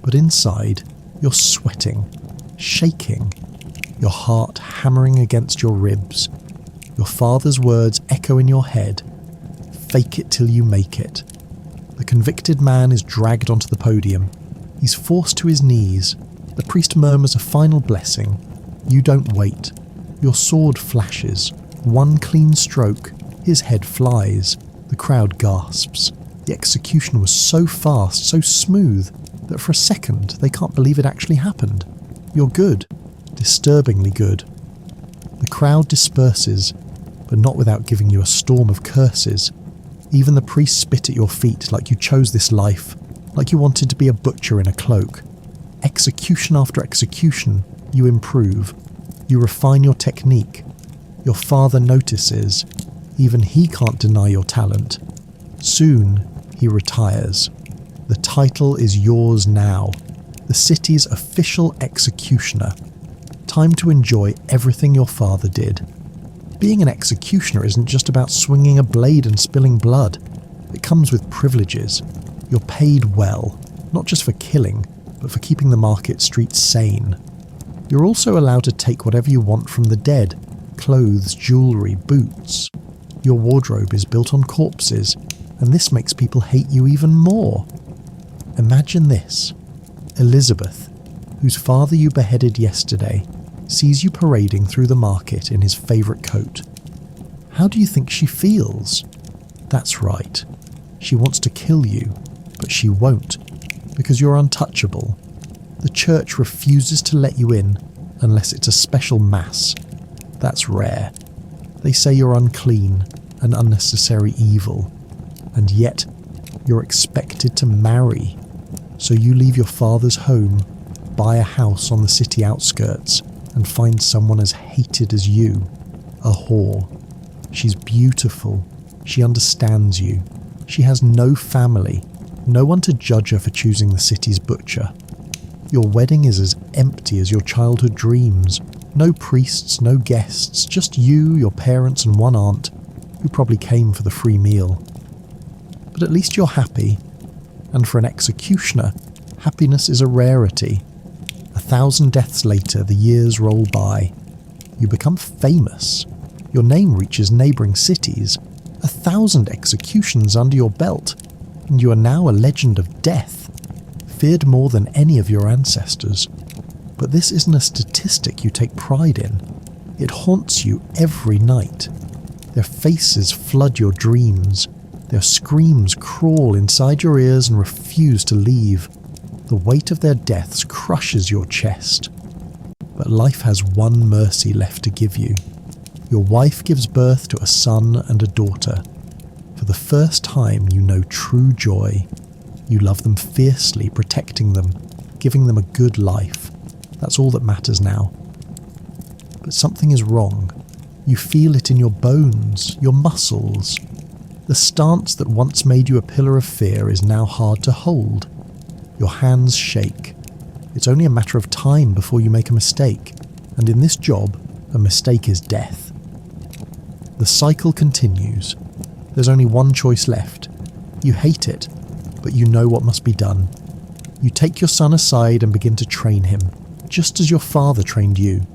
Speaker 1: But inside, you're sweating, shaking, your heart hammering against your ribs. Your father's words echo in your head. Fake it till you make it. The convicted man is dragged onto the podium. He's forced to his knees. The priest murmurs a final blessing. You don't wait. Your sword flashes. One clean stroke. His head flies. The crowd gasps. The execution was so fast, so smooth, that for a second they can't believe it actually happened. You're good. Disturbingly good. The crowd disperses, but not without giving you a storm of curses. Even the priests spit at your feet like you chose this life, like you wanted to be a butcher in a cloak. Execution after execution, you improve. You refine your technique. Your father notices. Even he can't deny your talent. Soon, he retires. The title is yours now. The city's official executioner. Time to enjoy everything your father did. Being an executioner isn't just about swinging a blade and spilling blood. It comes with privileges. You're paid well, not just for killing, but for keeping the market streets sane. You're also allowed to take whatever you want from the dead: clothes, jewellery, boots. Your wardrobe is built on corpses, and this makes people hate you even more. Imagine this. Elizabeth, whose father you beheaded yesterday, sees you parading through the market in his favourite coat. How do you think she feels? That's right. She wants to kill you, but she won't, because you're untouchable. The church refuses to let you in unless it's a special mass. That's rare. They say you're unclean, an unnecessary evil, and yet you're expected to marry. So you leave your father's home, buy a house on the city outskirts, and find someone as hated as you, a whore. She's beautiful. She understands you. She has no family, no one to judge her for choosing the city's butcher. Your wedding is as empty as your childhood dreams. No priests, no guests, just you, your parents and one aunt, who probably came for the free meal. But at least you're happy. And for an executioner, happiness is a rarity. 1,000 deaths later, the years roll by. You become famous. Your name reaches neighbouring cities. 1,000 executions under your belt, and you are now a legend of death, feared more than any of your ancestors. But this isn't a statistic you take pride in. It haunts you every night. Their faces flood your dreams. Their screams crawl inside your ears and refuse to leave. The weight of their deaths crushes your chest. But life has one mercy left to give you. Your wife gives birth to a son and a daughter. For the first time you know true joy. You love them fiercely, protecting them, giving them a good life. That's all that matters now. But something is wrong. You feel it in your bones, your muscles. The stance that once made you a pillar of fear is now hard to hold. Your hands shake. It's only a matter of time before you make a mistake, and in this job, a mistake is death. The cycle continues. There's only one choice left. You hate it, but you know what must be done. You take your son aside and begin to train him, just as your father trained you.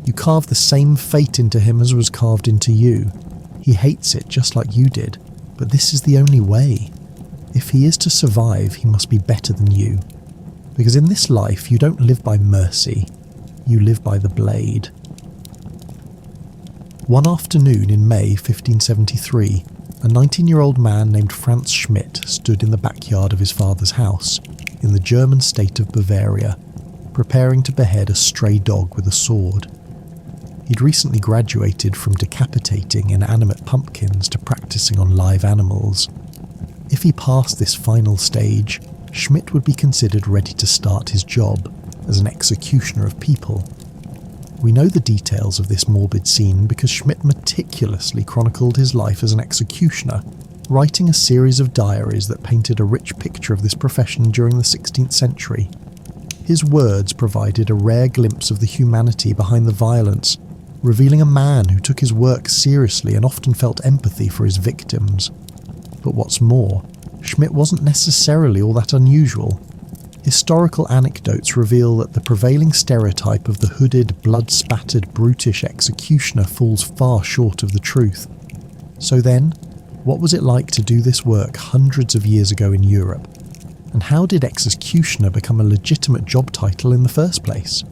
Speaker 1: You carve the same fate into him as was carved into you. He hates it just like you did, but this is the only way. If he is to survive, he must be better than you. Because in this life, you don't live by mercy, you live by the blade. One afternoon in May 1573, a 19-year-old man named Franz Schmidt stood in the backyard of his father's house, in the German state of Bavaria, preparing to behead a stray dog with a sword. He'd recently graduated from decapitating inanimate pumpkins to practicing on live animals. If he passed this final stage, Schmidt would be considered ready to start his job as an executioner of people. We know the details of this morbid scene because Schmidt meticulously chronicled his life as an executioner, writing a series of diaries that painted a rich picture of this profession during the 16th century. His words provided a rare glimpse of the humanity behind the violence, revealing a man who took his work seriously and often felt empathy for his victims. But what's more, Schmidt wasn't necessarily all that unusual. Historical anecdotes reveal that the prevailing stereotype of the hooded, blood-spattered, brutish executioner falls far short of the truth. So then, what was it like to do this work hundreds of years ago in Europe? And how did executioner become a legitimate job title in the first place?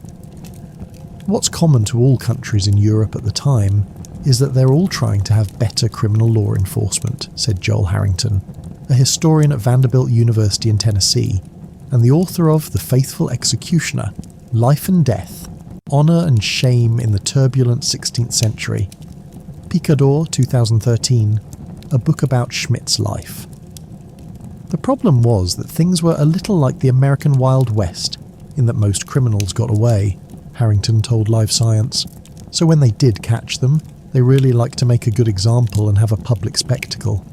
Speaker 1: What's common to all countries in Europe at the time is that they're all trying to have better criminal law enforcement, said Joel Harrington, a historian at Vanderbilt University in Tennessee, and the author of The Faithful Executioner, Life and Death, Honour and Shame in the Turbulent 16th Century. Picador, 2013, a book about Schmidt's life. The problem was that things were a little like the American Wild West, in that most criminals got away, Harrington told Live Science. So when they did catch them, they really liked to make a good example and have a public spectacle.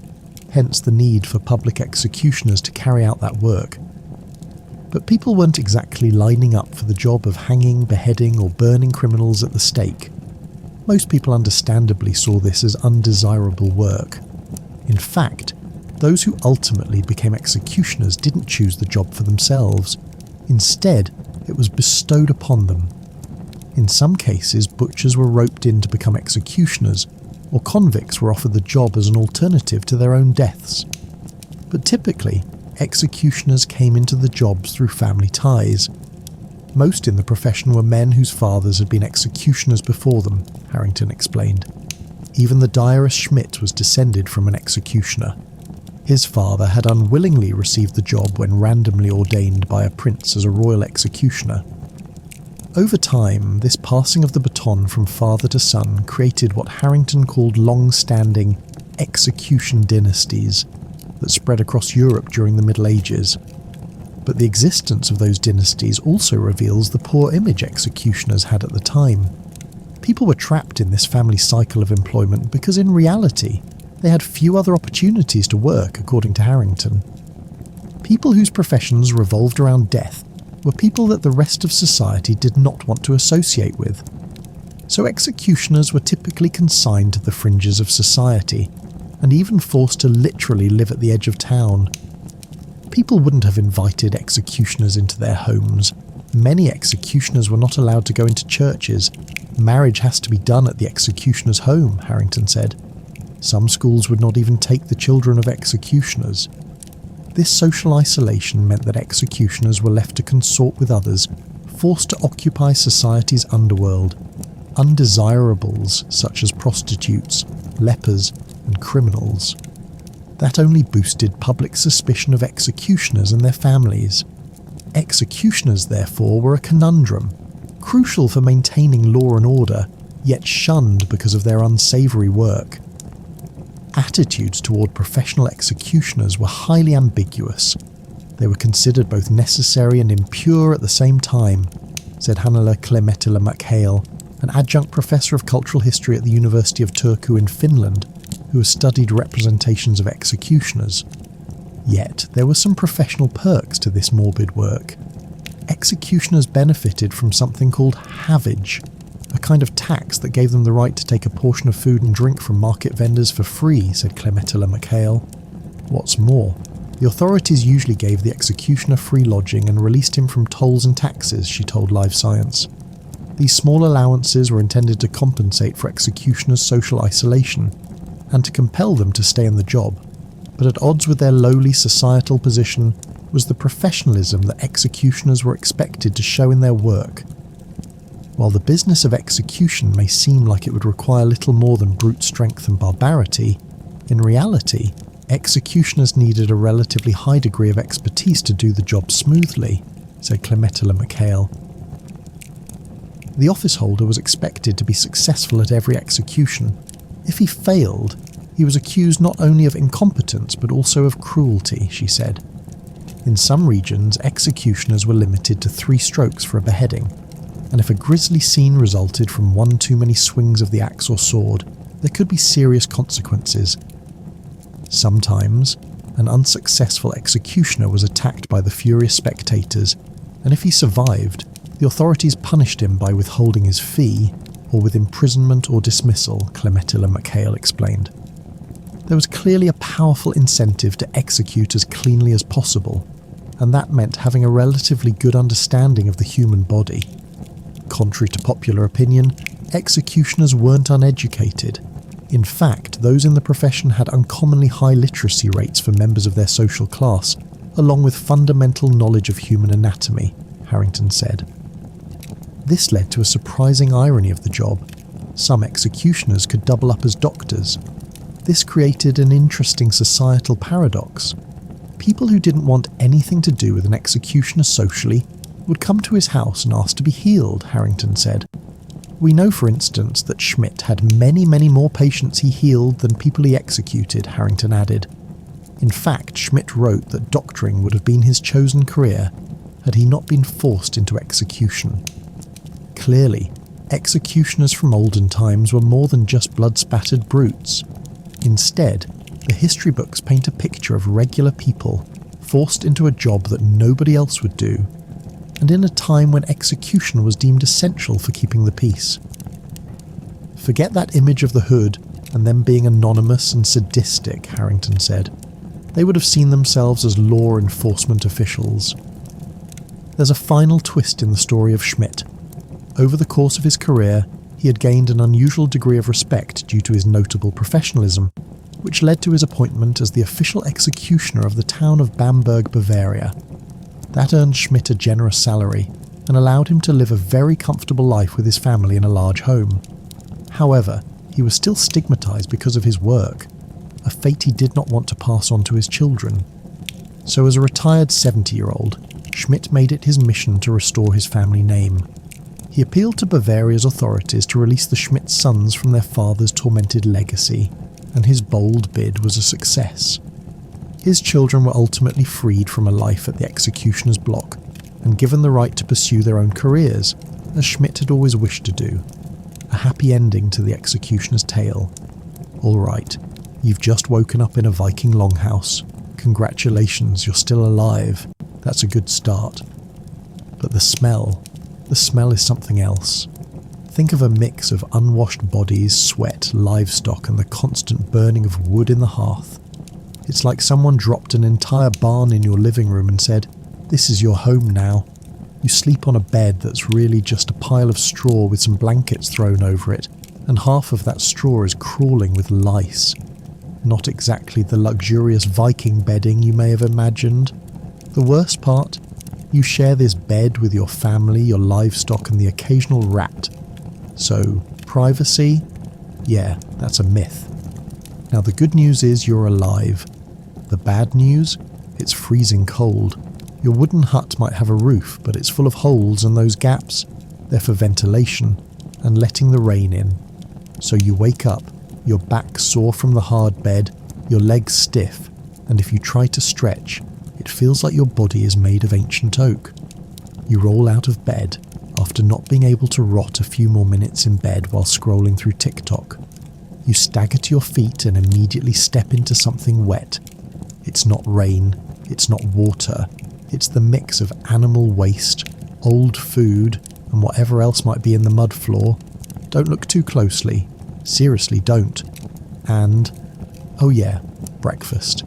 Speaker 1: Hence the need for public executioners to carry out that work. But people weren't exactly lining up for the job of hanging, beheading or burning criminals at the stake. Most people understandably saw this as undesirable work. In fact, those who ultimately became executioners didn't choose the job for themselves. Instead, it was bestowed upon them. In some cases, butchers were roped in to become executioners, or convicts were offered the job as an alternative to their own deaths. But typically, executioners came into the jobs through family ties. Most in the profession were men whose fathers had been executioners before them, Harrington explained. Even the diarist Schmidt was descended from an executioner. His father had unwillingly received the job when randomly ordained by a prince as a royal executioner. Over time, this passing of the baton from father to son created what Harrington called long-standing execution dynasties that spread across Europe during the Middle Ages. But the existence of those dynasties also reveals the poor image executioners had at the time. People were trapped in this family cycle of employment because in reality, they had few other opportunities to work, according to Harrington. People whose professions revolved around death were people that the rest of society did not want to associate with. So executioners were typically consigned to the fringes of society, and even forced to literally live at the edge of town. People wouldn't have invited executioners into their homes. Many executioners were not allowed to go into churches. Marriage has to be done at the executioner's home, Harrington said. Some schools would not even take the children of executioners. This social isolation meant that executioners were left to consort with others, forced to occupy society's underworld, undesirables such as prostitutes, lepers, and criminals. That only boosted public suspicion of executioners and their families. Executioners, therefore, were a conundrum, crucial for maintaining law and order, yet shunned because of their unsavoury work. Attitudes toward professional executioners were highly ambiguous. They were considered both necessary and impure at the same time, said Hannele Clemetilla MacHale, an adjunct professor of cultural history at the University of Turku in Finland, who has studied representations of executioners. Yet, there were some professional perks to this morbid work. Executioners benefited from something called havage, a kind of tax that gave them the right to take a portion of food and drink from market vendors for free, said Clemetilla MacHale. What's more, the authorities usually gave the executioner free lodging and released him from tolls and taxes, she told Live Science. These small allowances were intended to compensate for executioners' social isolation, and to compel them to stay in the job, but at odds with their lowly societal position was the professionalism that executioners were expected to show in their work. While the business of execution may seem like it would require little more than brute strength and barbarity, in reality, executioners needed a relatively high degree of expertise to do the job smoothly, said Clemetilla MacHale. The office holder was expected to be successful at every execution. If he failed, he was accused not only of incompetence but also of cruelty, she said. In some regions, executioners were limited to 3 strokes for a beheading, and if a grisly scene resulted from one too many swings of the axe or sword, there could be serious consequences. Sometimes, an unsuccessful executioner was attacked by the furious spectators, and if he survived, the authorities punished him by withholding his fee, or with imprisonment or dismissal, Clemetilla MacHale explained. There was clearly a powerful incentive to execute as cleanly as possible, and that meant having a relatively good understanding of the human body. Contrary to popular opinion, executioners weren't uneducated. In fact, those in the profession had uncommonly high literacy rates for members of their social class, along with fundamental knowledge of human anatomy, Harrington said. This led to a surprising irony of the job. Some executioners could double up as doctors. This created an interesting societal paradox. People who didn't want anything to do with an executioner socially would come to his house and ask to be healed, Harrington said. We know, for instance, that Schmidt had many more patients he healed than people he executed, Harrington added. In fact, Schmidt wrote that doctoring would have been his chosen career had he not been forced into execution. Clearly, executioners from olden times were more than just blood-spattered brutes. Instead, the history books paint a picture of regular people forced into a job that nobody else would do, and in a time when execution was deemed essential for keeping the peace. Forget that image of the hood and them being anonymous and sadistic, Harrington said. They would have seen themselves as law enforcement officials. There's a final twist in the story of Schmidt. Over the course of his career, he had gained an unusual degree of respect due to his notable professionalism, which led to his appointment as the official executioner of the town of Bamberg, Bavaria. That earned Schmidt a generous salary and allowed him to live a very comfortable life with his family in a large home. However, he was still stigmatized because of his work, a fate he did not want to pass on to his children. So as a retired 70-year-old, Schmidt made it his mission to restore his family name. He appealed to Bavaria's authorities to release the Schmidt sons from their father's tormented legacy, and his bold bid was a success. His children were ultimately freed from a life at the executioner's block and given the right to pursue their own careers, as Schmidt had always wished to do. A happy ending to the executioner's tale. All right, you've just woken up in a Viking longhouse. Congratulations, you're still alive. That's a good start. But the smell is something else. Think of a mix of unwashed bodies, sweat, livestock, and the constant burning of wood in the hearth. It's like someone dropped an entire barn in your living room and said, "This is your home now." You sleep on a bed that's really just a pile of straw with some blankets thrown over it, and half of that straw is crawling with lice. Not exactly the luxurious Viking bedding you may have imagined. The worst part? You share this bed with your family, your livestock, and the occasional rat. So, privacy? Yeah, that's a myth. Now the good news is you're alive. The bad news? It's freezing cold. Your wooden hut might have a roof, but it's full of holes, and those gaps, they're for ventilation and letting the rain in. So you wake up, your back sore from the hard bed, your legs stiff, and if you try to stretch, it feels like your body is made of ancient oak. You roll out of bed after not being able to rot a few more minutes in bed while scrolling through TikTok. You stagger to your feet and immediately step into something wet. It's not rain, it's not water, it's the mix of animal waste, old food, and whatever else might be in the mud floor. Don't look too closely. Seriously, don't. And, oh yeah, breakfast.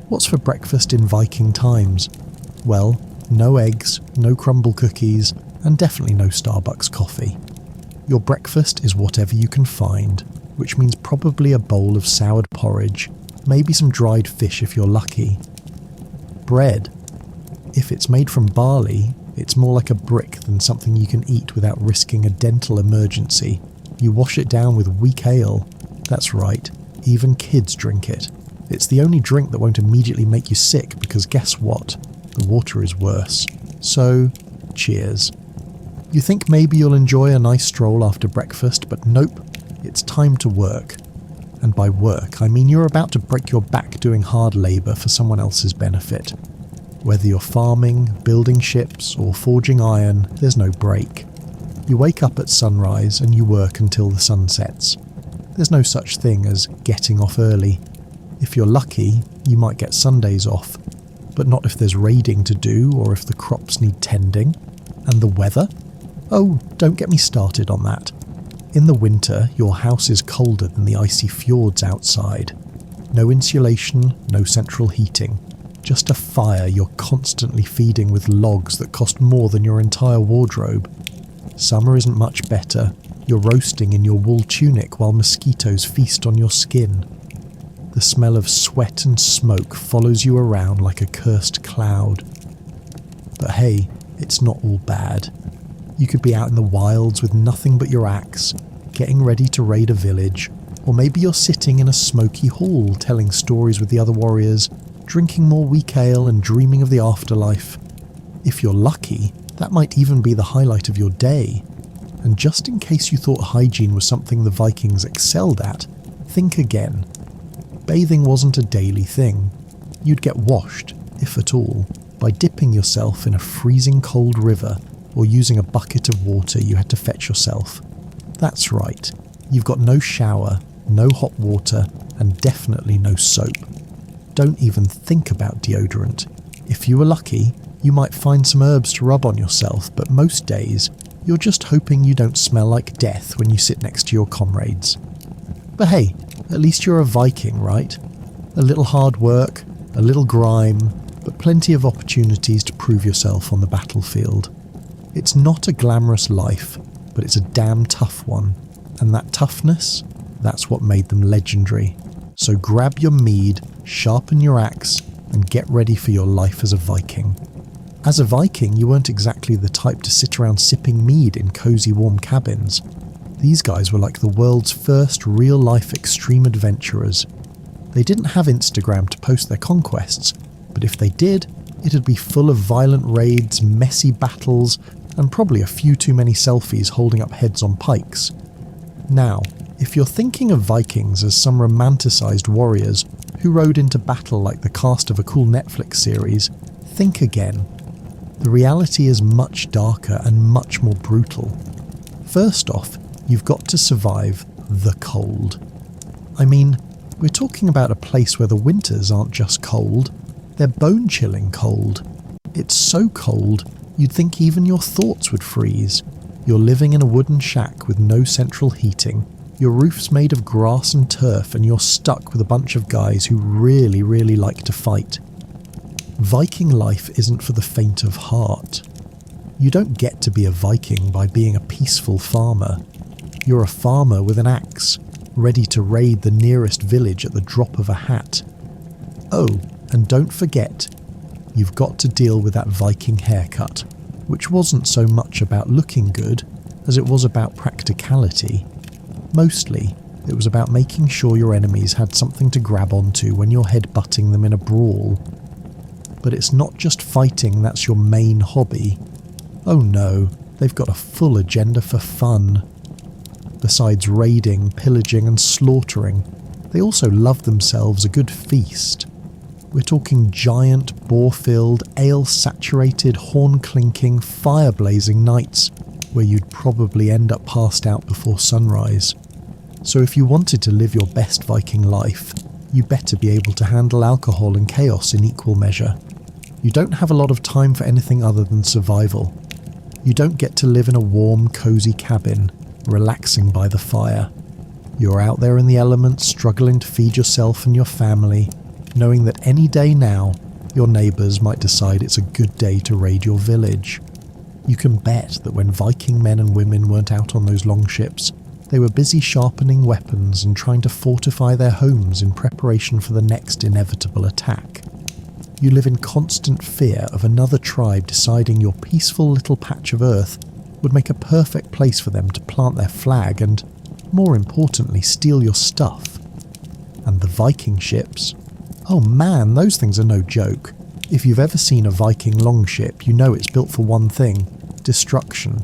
Speaker 1: What's for breakfast in Viking times? Well, no eggs, no crumble cookies, and definitely no Starbucks coffee. Your breakfast is whatever you can find, which means probably a bowl of soured porridge, maybe some dried fish if you're lucky. Bread. If it's made from barley, it's more like a brick than something you can eat without risking a dental emergency. You wash it down with weak ale. That's right, even kids drink it. It's the only drink that won't immediately make you sick because guess what? The water is worse. So, cheers. You think maybe you'll enjoy a nice stroll after breakfast, but nope, it's time to work. And by work, I mean you're about to break your back doing hard labour for someone else's benefit. Whether you're farming, building ships, or forging iron, there's no break. You wake up at sunrise and you work until the sun sets. There's no such thing as getting off early. If you're lucky, you might get Sundays off, but not if there's raiding to do or if the crops need tending. And the weather? Oh, don't get me started on that. In the winter, your house is colder than the icy fjords outside. No insulation, no central heating. Just a fire you're constantly feeding with logs that cost more than your entire wardrobe. Summer isn't much better. You're roasting in your wool tunic while mosquitoes feast on your skin. The smell of sweat and smoke follows you around like a cursed cloud. But hey, it's not all bad. You could be out in the wilds with nothing but your axe, getting ready to raid a village, or maybe you're sitting in a smoky hall telling stories with the other warriors, drinking more weak ale and dreaming of the afterlife. If you're lucky, that might even be the highlight of your day. And just in case you thought hygiene was something the Vikings excelled at, think again. Bathing wasn't a daily thing. You'd get washed, if at all, by dipping yourself in a freezing cold river or using a bucket of water you had to fetch yourself. That's right, you've got no shower, no hot water, and definitely no soap. Don't even think about deodorant. If you were lucky, you might find some herbs to rub on yourself, but most days, you're just hoping you don't smell like death when you sit next to your comrades. But hey, at least you're a Viking, right? A little hard work, a little grime, but plenty of opportunities to prove yourself on the battlefield. It's not a glamorous life, but it's a damn tough one. And that toughness, that's what made them legendary. So grab your mead, sharpen your axe, and get ready for your life as a Viking. As a Viking, you weren't exactly the type to sit around sipping mead in cosy warm cabins. These guys were like the world's first real-life extreme adventurers. They didn't have Instagram to post their conquests, but if they did, it'd be full of violent raids, messy battles, and probably a few too many selfies holding up heads on pikes. Now, if you're thinking of Vikings as some romanticised warriors who rode into battle like the cast of a cool Netflix series, think again. The reality is much darker and much more brutal. First off, you've got to survive the cold. I mean, we're talking about a place where the winters aren't just cold, they're bone-chilling cold. It's so cold, you'd think even your thoughts would freeze. You're living in a wooden shack with no central heating, your roof's made of grass and turf, and you're stuck with a bunch of guys who really, really like to fight. Viking life isn't for the faint of heart. You don't get to be a Viking by being a peaceful farmer. You're a farmer with an axe, ready to raid the nearest village at the drop of a hat. Oh, and don't forget, you've got to deal with that Viking haircut, which wasn't so much about looking good as it was about practicality. Mostly, it was about making sure your enemies had something to grab onto when you're headbutting them in a brawl. But it's not just fighting that's your main hobby. Oh no, they've got a full agenda for fun. Besides raiding, pillaging and slaughtering, they also love themselves a good feast. We're talking giant, boar-filled, ale-saturated, horn-clinking, fire-blazing nights where you'd probably end up passed out before sunrise. So if you wanted to live your best Viking life, you better be able to handle alcohol and chaos in equal measure. You don't have a lot of time for anything other than survival. You don't get to live in a warm, cosy cabin, relaxing by the fire. You're out there in the elements, struggling to feed yourself and your family, knowing that any day now, your neighbours might decide it's a good day to raid your village. You can bet that when Viking men and women weren't out on those long ships, they were busy sharpening weapons and trying to fortify their homes in preparation for the next inevitable attack. You live in constant fear of another tribe deciding your peaceful little patch of earth would make a perfect place for them to plant their flag and, more importantly, steal your stuff. And the Viking ships? Oh man, those things are no joke. If you've ever seen a Viking longship, you know it's built for one thing: destruction.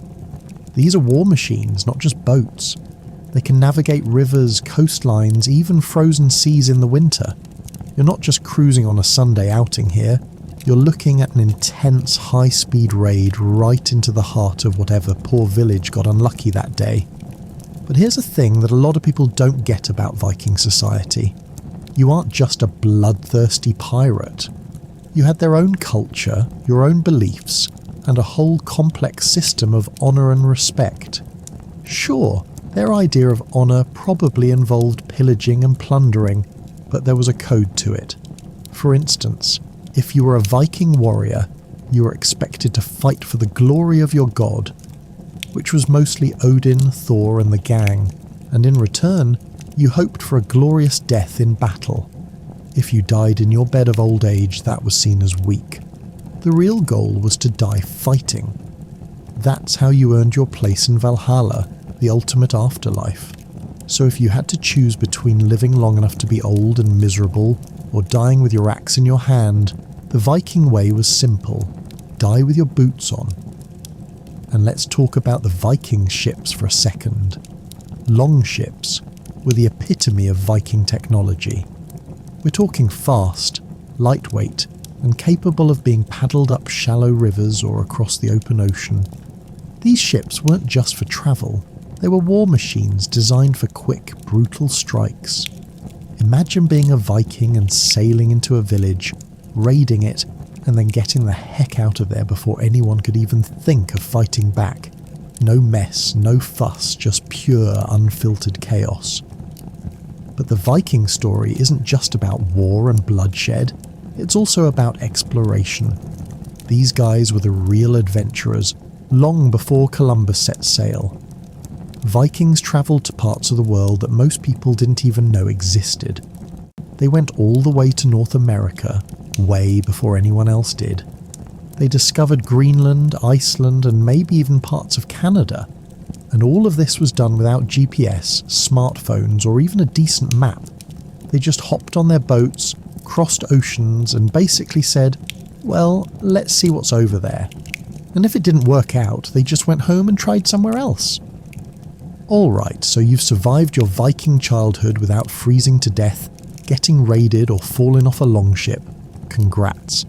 Speaker 1: These are war machines, not just boats. They can navigate rivers, coastlines, even frozen seas in the winter. You're not just cruising on a Sunday outing here, you're looking at an intense high-speed raid right into the heart of whatever poor village got unlucky that day. But here's a thing that a lot of people don't get about Viking society. You aren't just a bloodthirsty pirate. You had their own culture, your own beliefs, and a whole complex system of honour and respect. Sure, their idea of honour probably involved pillaging and plundering, but there was a code to it. For instance, if you were a Viking warrior, you were expected to fight for the glory of your god, which was mostly Odin, Thor and the gang, and in return, you hoped for a glorious death in battle. If you died in your bed of old age, that was seen as weak. The real goal was to die fighting. That's how you earned your place in Valhalla, the ultimate afterlife. So if you had to choose between living long enough to be old and miserable, or dying with your axe in your hand, the Viking way was simple: die with your boots on. And let's talk about the Viking ships for a second. Longships were the epitome of Viking technology. We're talking fast, lightweight, and capable of being paddled up shallow rivers or across the open ocean. These ships weren't just for travel. They were war machines designed for quick, brutal strikes. Imagine being a Viking and sailing into a village, raiding it, and then getting the heck out of there before anyone could even think of fighting back. No mess, no fuss, just pure, unfiltered chaos. But the Viking story isn't just about war and bloodshed, it's also about exploration. These guys were the real adventurers, long before Columbus set sail. Vikings travelled to parts of the world that most people didn't even know existed. They went all the way to North America, way before anyone else did. They discovered Greenland, Iceland, and maybe even parts of Canada. And all of this was done without GPS, smartphones, or even a decent map. They just hopped on their boats, crossed oceans, and basically said, well, let's see what's over there. And if it didn't work out, they just went home and tried somewhere else. Alright, so you've survived your Viking childhood without freezing to death, getting raided, or falling off a longship. Congrats.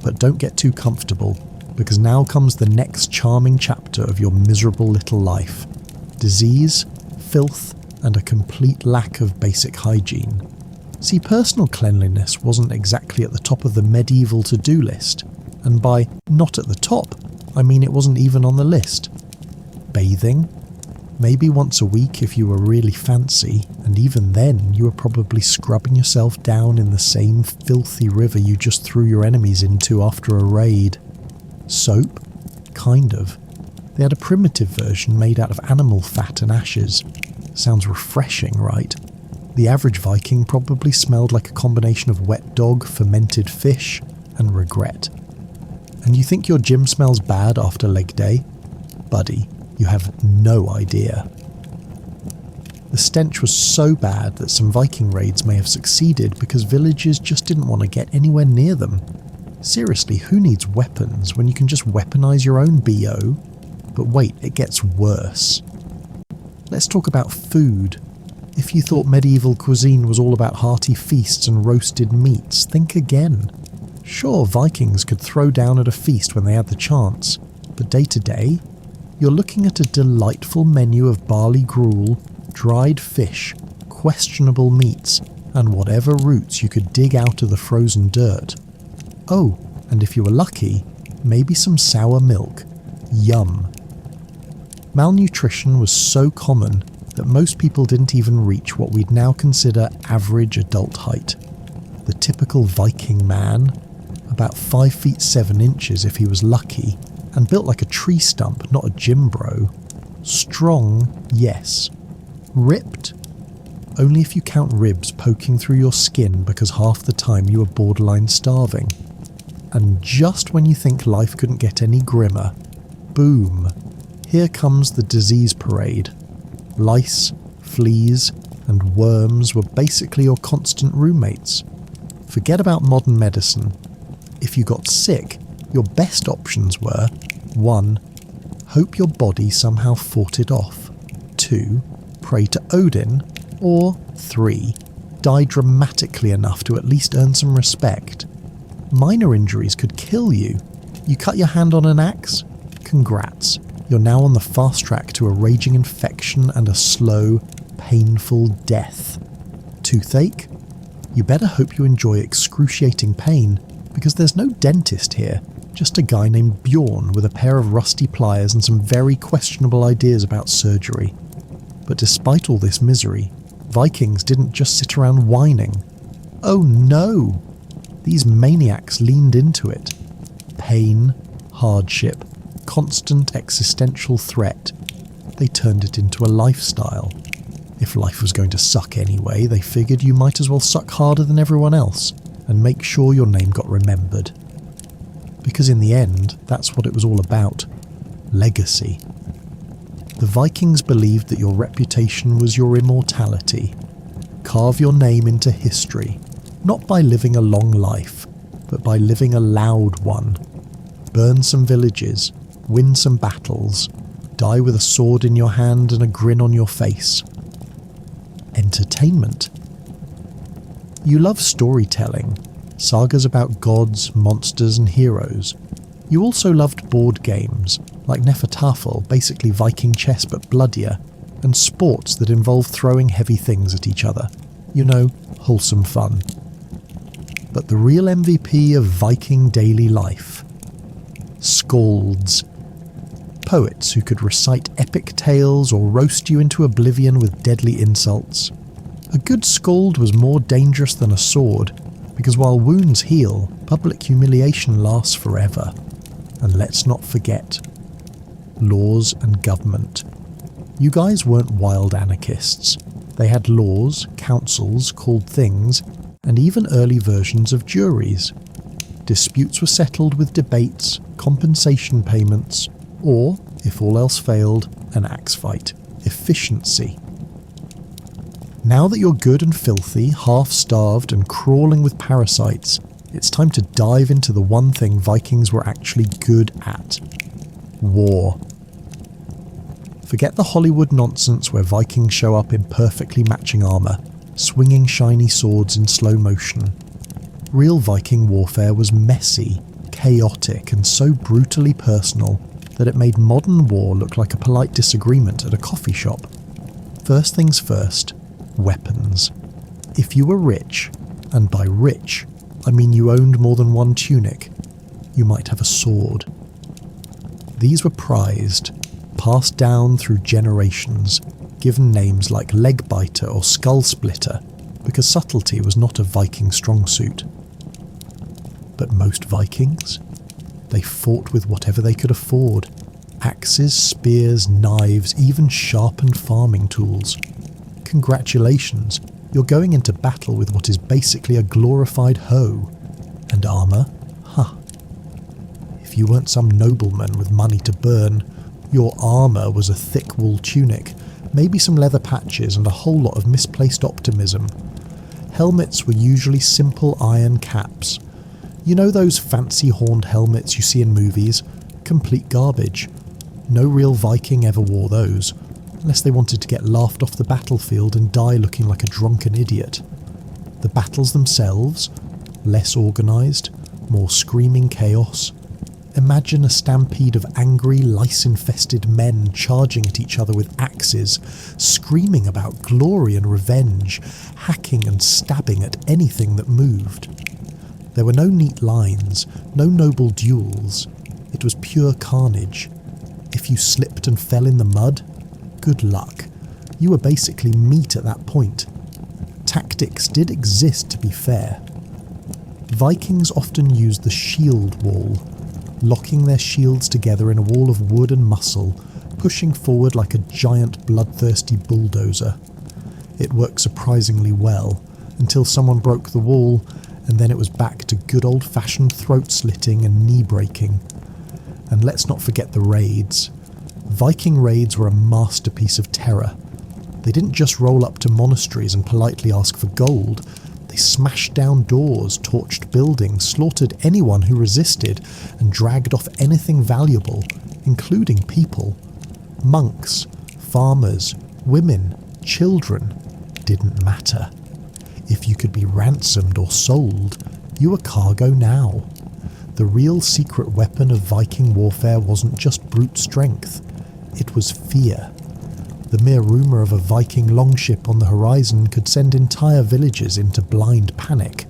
Speaker 1: But don't get too comfortable, because now comes the next charming chapter of your miserable little life. Disease, filth, and a complete lack of basic hygiene. See, personal cleanliness wasn't exactly at the top of the medieval to-do list, and by not at the top, I mean it wasn't even on the list. Bathing? Maybe once a week if you were really fancy, and even then you were probably scrubbing yourself down in the same filthy river you just threw your enemies into after a raid. Soap? Kind of. They had a primitive version made out of animal fat and ashes. Sounds refreshing, right? The average Viking probably smelled like a combination of wet dog, fermented fish, and regret. And you think your gym smells bad after leg day? Buddy, you have no idea. The stench was so bad that some Viking raids may have succeeded because villagers just didn't want to get anywhere near them. Seriously, who needs weapons when you can just weaponize your own BO? But wait, it gets worse. Let's talk about food. If you thought medieval cuisine was all about hearty feasts and roasted meats, think again. Sure, Vikings could throw down at a feast when they had the chance, but day to day, you're looking at a delightful menu of barley gruel, dried fish, questionable meats, and whatever roots you could dig out of the frozen dirt. Oh, and if you were lucky, maybe some sour milk. Yum. Malnutrition was so common that most people didn't even reach what we'd now consider average adult height. The typical Viking man, about 5 feet 7 inches if he was lucky, and built like a tree stump, not a gym bro. Strong, yes. Ripped? Only if you count ribs poking through your skin because half the time you were borderline starving. And just when you think life couldn't get any grimmer, boom, here comes the disease parade. Lice, fleas, and worms were basically your constant roommates. Forget about modern medicine. If you got sick, your best options were 1. Hope your body somehow fought it off. 2. Pray to Odin. Or 3. Die dramatically enough to at least earn some respect. Minor injuries could kill you. You cut your hand on an axe? Congrats. You're now on the fast track to a raging infection and a slow, painful death. Toothache? You better hope you enjoy excruciating pain, because there's no dentist here, just a guy named Bjorn with a pair of rusty pliers and some very questionable ideas about surgery. But despite all this misery, Vikings didn't just sit around whining. Oh no! These maniacs leaned into it. Pain, hardship, constant existential threat. They turned it into a lifestyle. If life was going to suck anyway, they figured you might as well suck harder than everyone else and make sure your name got remembered. Because in the end, that's what it was all about. Legacy. The Vikings believed that your reputation was your immortality. Carve your name into history, not by living a long life, but by living a loud one. Burn some villages, win some battles, die with a sword in your hand and a grin on your face. Entertainment. You love storytelling, sagas about gods, monsters and heroes. You also loved board games, like Nefertafel, basically Viking chess but bloodier, and sports that involve throwing heavy things at each other. You know, wholesome fun. But the real MVP of Viking daily life? Skalds. Poets who could recite epic tales or roast you into oblivion with deadly insults. A good skald was more dangerous than a sword, because while wounds heal, public humiliation lasts forever. And let's not forget, laws and government. You guys weren't wild anarchists. They had laws, councils called things, and even early versions of juries. Disputes were settled with debates, compensation payments, or, if all else failed, an axe fight. Efficiency. Now that you're good and filthy, half-starved and crawling with parasites, it's time to dive into the one thing Vikings were actually good at. War. Forget the Hollywood nonsense where Vikings show up in perfectly matching armour, swinging shiny swords in slow motion. Real Viking warfare was messy, chaotic, and so brutally personal that it made modern war look like a polite disagreement at a coffee shop. First things first, weapons. If you were rich, and by rich, I mean you owned more than one tunic, you might have a sword. These were prized, passed down through generations, given names like Legbiter or Skull Splitter, because subtlety was not a Viking strong suit. But most Vikings? They fought with whatever they could afford. Axes, spears, knives, even sharpened farming tools. Congratulations, you're going into battle with what is basically a glorified hoe. And armour? Huh. If you weren't some nobleman with money to burn, your armour was a thick wool tunic, maybe some leather patches and a whole lot of misplaced optimism. Helmets were usually simple iron caps. You know those fancy horned helmets you see in movies? Complete garbage. No real Viking ever wore those, unless they wanted to get laughed off the battlefield and die looking like a drunken idiot. The battles themselves? Less organised, more screaming chaos. Imagine a stampede of angry, lice-infested men charging at each other with axes, screaming about glory and revenge, hacking and stabbing at anything that moved. There were no neat lines, no noble duels. It was pure carnage. If you slipped and fell in the mud, good luck. You were basically meat at that point. Tactics did exist, to be fair. Vikings often used the shield wall, locking their shields together in a wall of wood and muscle, pushing forward like a giant bloodthirsty bulldozer. It worked surprisingly well, until someone broke the wall, and then it was back to good old-fashioned throat-slitting and knee-breaking. And let's not forget the raids. Viking raids were a masterpiece of terror. They didn't just roll up to monasteries and politely ask for gold. They smashed down doors, torched buildings, slaughtered anyone who resisted, and dragged off anything valuable, including people. Monks, farmers, women, children. Didn't matter. If you could be ransomed or sold, you were cargo now. The real secret weapon of Viking warfare wasn't just brute strength. It was fear. The mere rumour of a Viking longship on the horizon could send entire villages into blind panic.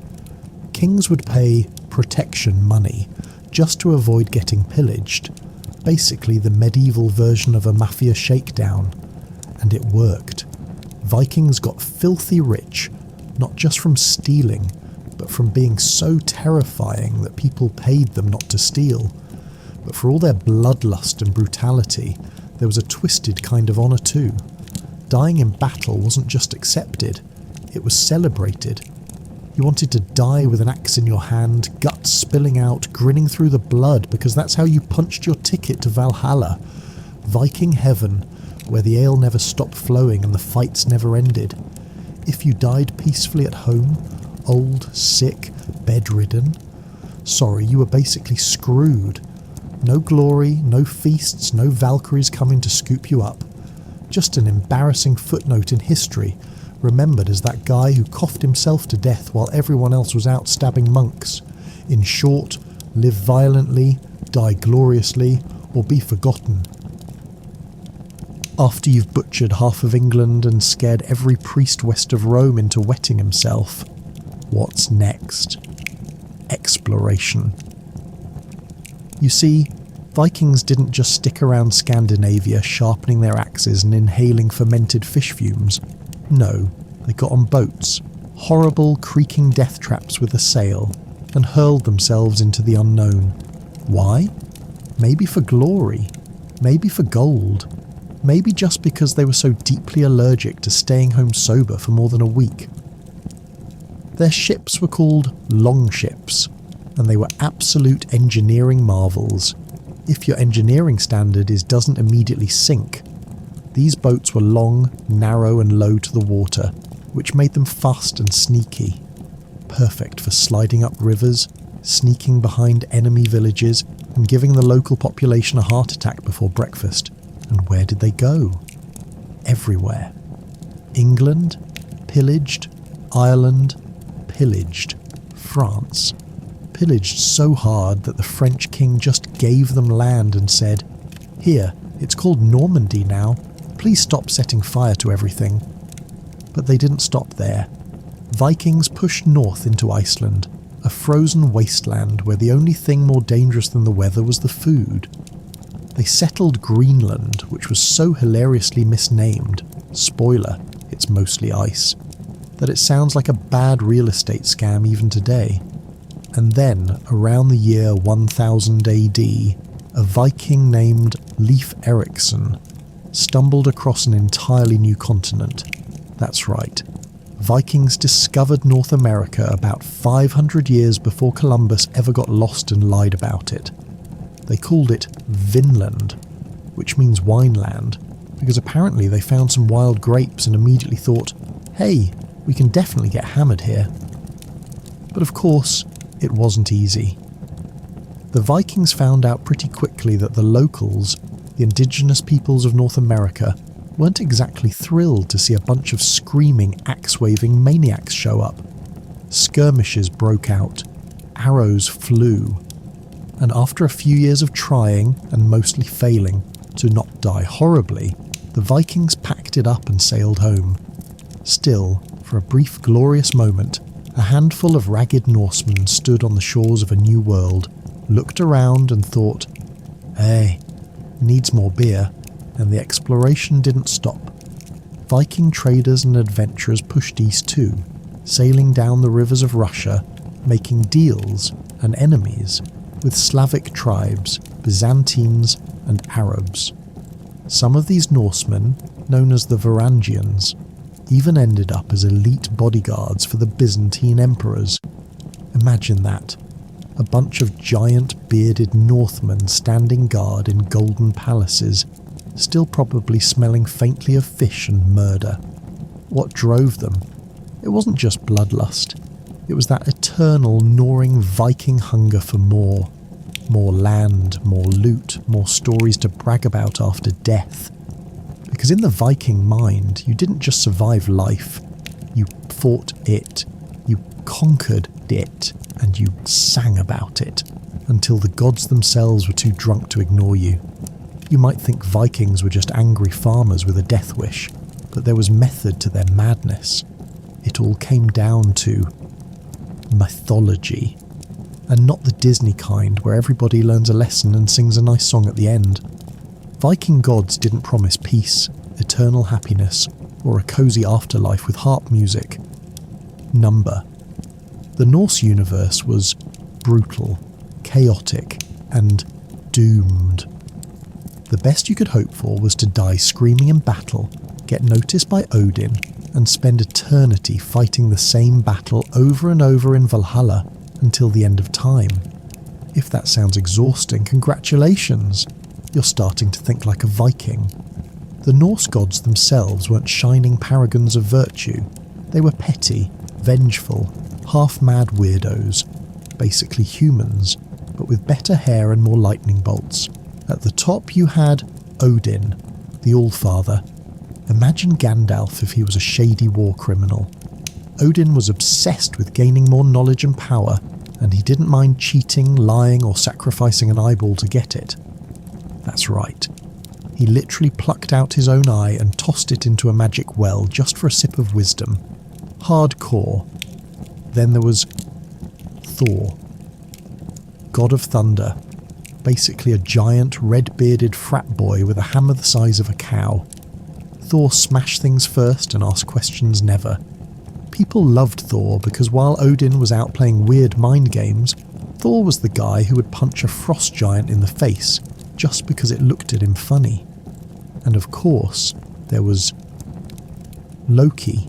Speaker 1: Kings would pay protection money just to avoid getting pillaged. Basically the medieval version of a mafia shakedown. And it worked. Vikings got filthy rich, not just from stealing, but from being so terrifying that people paid them not to steal. But for all their bloodlust and brutality, there was a twisted kind of honour too. Dying in battle wasn't just accepted, it was celebrated. You wanted to die with an axe in your hand, guts spilling out, grinning through the blood, because that's how you punched your ticket to Valhalla. Viking heaven, where the ale never stopped flowing and the fights never ended. If you died peacefully at home, old, sick, bedridden, sorry, you were basically screwed. No glory, no feasts, no Valkyries coming to scoop you up. Just an embarrassing footnote in history, remembered as that guy who coughed himself to death while everyone else was out stabbing monks. In short, live violently, die gloriously, or be forgotten. After you've butchered half of England and scared every priest west of Rome into wetting himself, what's next? Exploration. You see, Vikings didn't just stick around Scandinavia sharpening their axes and inhaling fermented fish fumes. No, they got on boats, horrible creaking death traps with a sail, and hurled themselves into the unknown. Why? Maybe for glory, maybe for gold, Maybe just because they were so deeply allergic to staying home sober for more than a week. Their ships were called longships, and they were absolute engineering marvels. If your engineering standard doesn't immediately sink, these boats were long, narrow and low to the water, which made them fast and sneaky. Perfect for sliding up rivers, sneaking behind enemy villages, and giving the local population a heart attack before breakfast. And where did they go? Everywhere. England, pillaged. Ireland, pillaged. France, pillaged so hard that the French king just gave them land and said, "Here, it's called Normandy now. Please stop setting fire to everything." But they didn't stop there. Vikings pushed north into Iceland, a frozen wasteland where the only thing more dangerous than the weather was the food. They settled Greenland, which was so hilariously misnamed, spoiler, it's mostly ice, that it sounds like a bad real estate scam even today. And then, around the year 1000 AD, a Viking named Leif Erikson stumbled across an entirely new continent. That's right. Vikings discovered North America about 500 years before Columbus ever got lost and lied about it. They called it Vinland, which means wineland, because apparently they found some wild grapes and immediately thought, hey, we can definitely get hammered here. But of course, it wasn't easy. The Vikings found out pretty quickly that the locals, the indigenous peoples of North America, weren't exactly thrilled to see a bunch of screaming, axe-waving maniacs show up. Skirmishes broke out, arrows flew, and after a few years of trying, and mostly failing, to not die horribly, the Vikings packed it up and sailed home. Still, for a brief glorious moment, a handful of ragged Norsemen stood on the shores of a new world, looked around and thought, hey, needs more beer, and the exploration didn't stop. Viking traders and adventurers pushed east too, sailing down the rivers of Russia, making deals and enemies with Slavic tribes, Byzantines and Arabs. Some of these Norsemen, known as the Varangians, even ended up as elite bodyguards for the Byzantine emperors. Imagine that. A bunch of giant bearded Northmen standing guard in golden palaces, still probably smelling faintly of fish and murder. What drove them? It wasn't just bloodlust. It was that eternal, gnawing Viking hunger for more. More land, more loot, more stories to brag about after death. Because in the Viking mind, you didn't just survive life. You fought it. You conquered it. And you sang about it. Until the gods themselves were too drunk to ignore you. You might think Vikings were just angry farmers with a death wish, but there was method to their madness. It all came down to mythology. And not the Disney kind where everybody learns a lesson and sings a nice song at the end. Viking gods didn't promise peace, eternal happiness, or a cozy afterlife with harp music. Number. The Norse universe was brutal, chaotic, and doomed. The best you could hope for was to die screaming in battle, get noticed by Odin, and spend eternity fighting the same battle over and over in Valhalla until the end of time. If that sounds exhausting, congratulations! You're starting to think like a Viking. The Norse gods themselves weren't shining paragons of virtue. They were petty, vengeful, half-mad weirdos, basically humans, but with better hair and more lightning bolts. At the top you had Odin, the Allfather. Imagine Gandalf if he was a shady war criminal. Odin was obsessed with gaining more knowledge and power, and he didn't mind cheating, lying, or sacrificing an eyeball to get it. That's right. He literally plucked out his own eye and tossed it into a magic well just for a sip of wisdom. Hardcore. Then there was Thor, god of thunder, basically a giant red-bearded frat boy with a hammer the size of a cow. Thor smashed things first and asked questions never. People loved Thor because while Odin was out playing weird mind games, Thor was the guy who would punch a frost giant in the face just because it looked at him funny. And of course, there was Loki,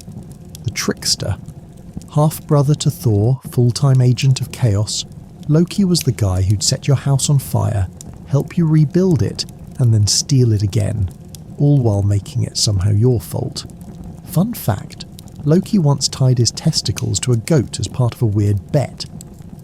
Speaker 1: the trickster. Half-brother to Thor, full-time agent of chaos, Loki was the guy who'd set your house on fire, help you rebuild it, and then steal it again, all while making it somehow your fault. Fun fact, Loki once tied his testicles to a goat as part of a weird bet.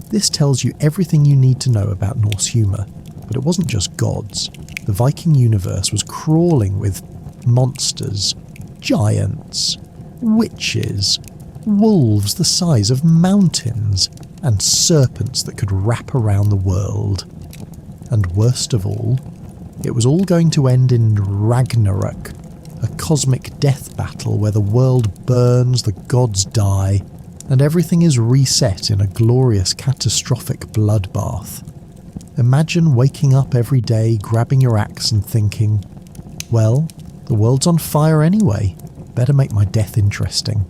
Speaker 1: This tells you everything you need to know about Norse humour, but it wasn't just gods. The Viking universe was crawling with monsters, giants, witches, wolves the size of mountains, and serpents that could wrap around the world. And worst of all, it was all going to end in Ragnarok, a cosmic death battle where the world burns, the gods die, and everything is reset in a glorious catastrophic bloodbath. Imagine waking up every day, grabbing your axe and thinking, well, the world's on fire anyway, better make my death interesting.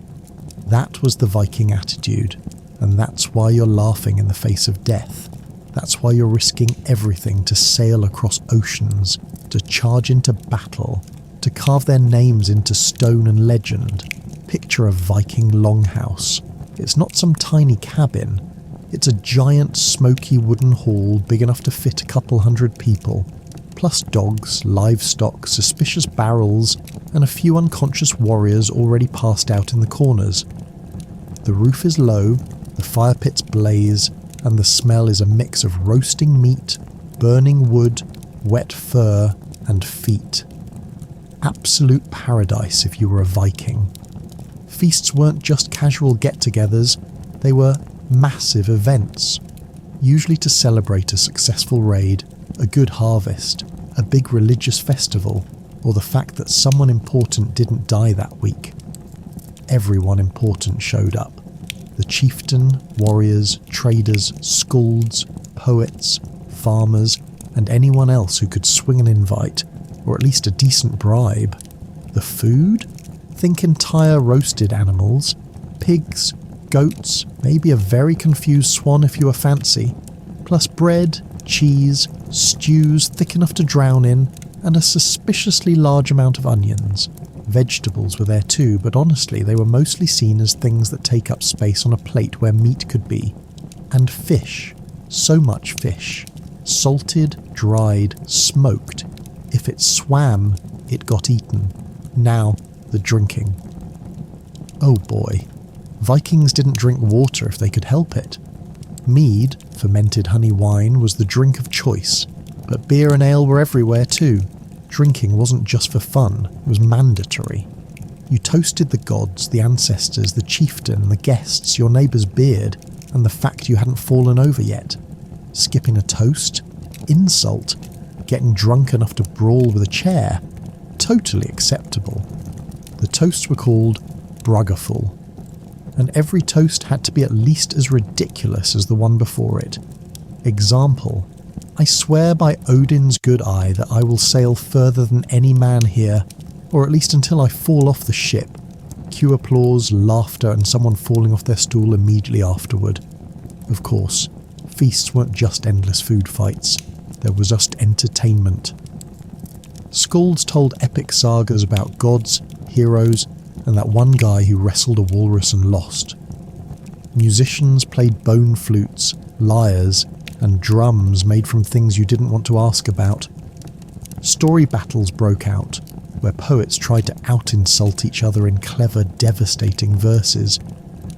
Speaker 1: That was the Viking attitude, and that's why you're laughing in the face of death. That's why you're risking everything to sail across oceans, to charge into battle, to carve their names into stone and legend. Picture a Viking longhouse. It's not some tiny cabin. It's a giant smoky wooden hall big enough to fit a couple hundred people, plus dogs, livestock, suspicious barrels, and a few unconscious warriors already passed out in the corners. The roof is low, the fire pits blaze, and the smell is a mix of roasting meat, burning wood, wet fur, and feet. Absolute paradise if you were a Viking. Feasts weren't just casual get-togethers, they were massive events, usually to celebrate a successful raid, a good harvest, a big religious festival, or the fact that someone important didn't die that week. Everyone important showed up. The chieftain, warriors, traders, skalds, poets, farmers, and anyone else who could swing an invite, or at least a decent bribe. The food? Think entire roasted animals, pigs, goats, maybe a very confused swan if you were fancy, plus bread, cheese, stews thick enough to drown in, and a suspiciously large amount of onions. Vegetables were there too, but honestly they were mostly seen as things that take up space on a plate where meat could be. And fish. So much fish. Salted, dried, smoked. If it swam, it got eaten. Now, the drinking. Oh boy. Vikings didn't drink water if they could help it. Mead, fermented honey wine, was the drink of choice, but beer and ale were everywhere too. Drinking wasn't just for fun, it was mandatory. You toasted the gods, the ancestors, the chieftain, the guests, your neighbour's beard, and the fact you hadn't fallen over yet. Skipping a toast? Insult. Getting drunk enough to brawl with a chair? Totally acceptable. The toasts were called Bruggerful, and every toast had to be at least as ridiculous as the one before it. Example: I swear by Odin's good eye that I will sail further than any man here, or at least until I fall off the ship. Cue applause, laughter, and someone falling off their stool immediately afterward. Of course, feasts weren't just endless food fights, there was just entertainment. Skalds told epic sagas about gods, heroes, and that one guy who wrestled a walrus and lost. Musicians played bone flutes, lyres, and drums made from things you didn't want to ask about. Story battles broke out, where poets tried to out-insult each other in clever, devastating verses.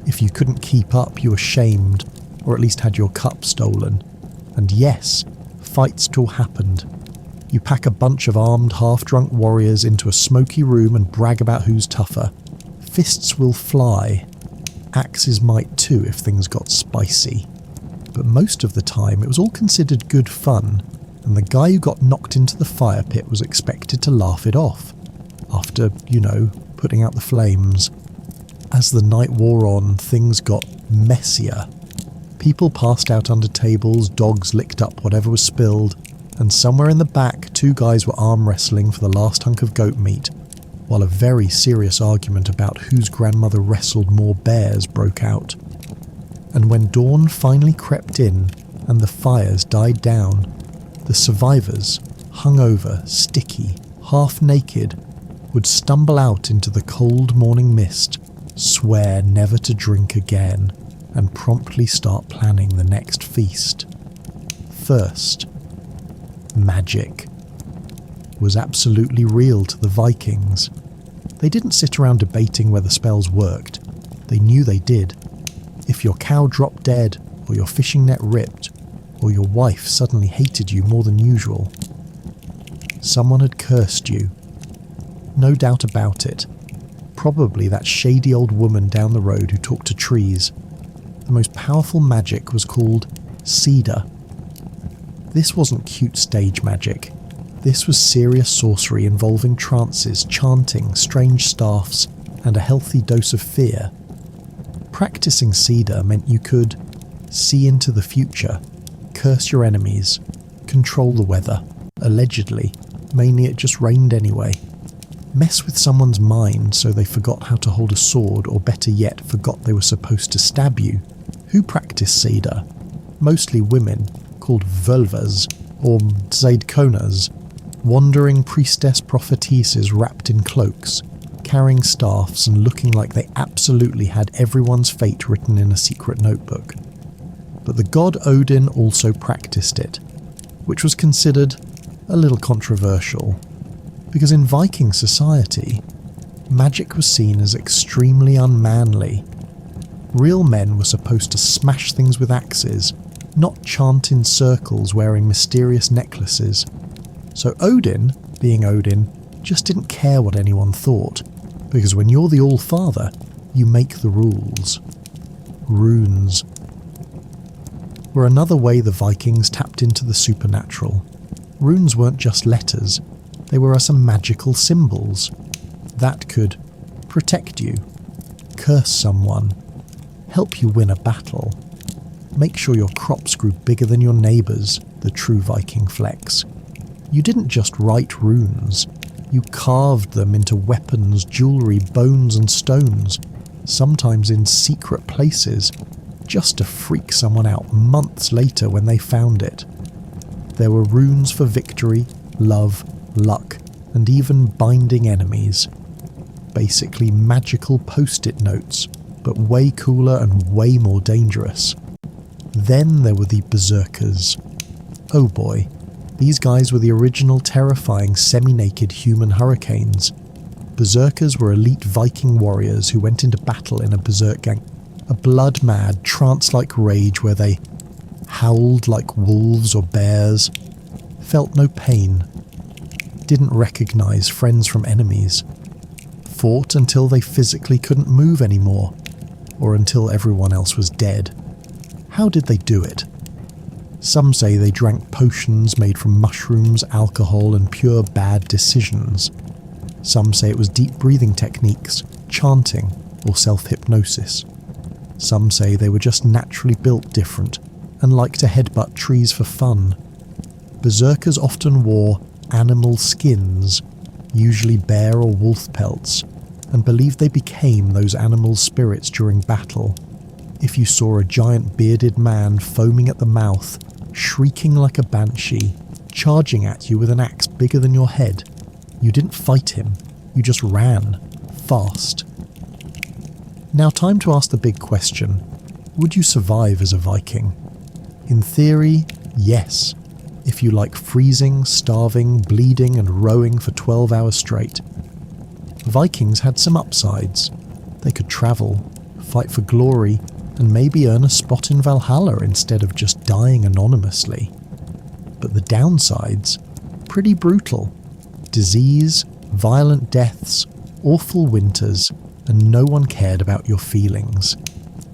Speaker 1: If you couldn't keep up, you were shamed, or at least had your cup stolen. And yes, fights still happened. You pack a bunch of armed, half-drunk warriors into a smoky room and brag about who's tougher. Fists will fly. Axes might too if things got spicy. But most of the time it was all considered good fun, and the guy who got knocked into the fire pit was expected to laugh it off, after, putting out the flames. As the night wore on, things got messier. People passed out under tables, dogs licked up whatever was spilled, and somewhere in the back 2 guys were arm wrestling for the last hunk of goat meat, while a very serious argument about whose grandmother wrestled more bears broke out. And when dawn finally crept in and the fires died down, the survivors, hungover, sticky, half naked, would stumble out into the cold morning mist, swear never to drink again, and promptly start planning the next feast. First, magic was absolutely real to the Vikings. They didn't sit around debating whether spells worked. They knew they did. If your cow dropped dead, or your fishing net ripped, or your wife suddenly hated you more than usual, someone had cursed you. No doubt about it. Probably that shady old woman down the road who talked to trees. The most powerful magic was called cedar. This wasn't cute stage magic. This was serious sorcery involving trances, chanting, strange staffs, and a healthy dose of fear. Practicing cedar meant you could see into the future, curse your enemies, control the weather, allegedly, mainly it just rained anyway. Mess with someone's mind so they forgot how to hold a sword, or better yet, forgot they were supposed to stab you. Who practiced cedar? Mostly women, called vulvas, or zaidkonas, wandering priestess prophetesses wrapped in cloaks, carrying staffs and looking like they absolutely had everyone's fate written in a secret notebook. But the god Odin also practiced it, which was considered a little controversial, because in Viking society, magic was seen as extremely unmanly. Real men were supposed to smash things with axes, not chant in circles wearing mysterious necklaces. So Odin, being Odin, just didn't care what anyone thought, because when you're the All-Father, you make the rules. Runes were another way the Vikings tapped into the supernatural. Runes weren't just letters, they were some magical symbols that could protect you, curse someone, help you win a battle, make sure your crops grew bigger than your neighbours, the true Viking flex. You didn't just write runes, you carved them into weapons, jewellery, bones and stones, sometimes in secret places, just to freak someone out months later when they found it. There were runes for victory, love, luck, and even binding enemies. Basically magical post-it notes, but way cooler and way more dangerous. Then there were the berserkers. Oh boy, these guys were the original terrifying semi-naked human hurricanes. Berserkers were elite Viking warriors who went into battle in a berserk gang, a blood-mad, trance-like rage where they howled like wolves or bears, felt no pain, didn't recognise friends from enemies, fought until they physically couldn't move anymore, or until everyone else was dead. How did they do it? Some say they drank potions made from mushrooms, alcohol, and pure bad decisions. Some say it was deep breathing techniques, chanting, or self-hypnosis. Some say they were just naturally built different and liked to headbutt trees for fun. Berserkers often wore animal skins, usually bear or wolf pelts, and believed they became those animal spirits during battle. If you saw a giant bearded man foaming at the mouth, shrieking like a banshee, charging at you with an axe bigger than your head, you didn't fight him, you just ran, fast. Now time to ask the big question, would you survive as a Viking? In theory, yes, if you like freezing, starving, bleeding and rowing for 12 hours straight. Vikings had some upsides. They could travel, fight for glory, and maybe earn a spot in Valhalla instead of just dying anonymously. But the downsides? Pretty brutal. Disease, violent deaths, awful winters, and no one cared about your feelings.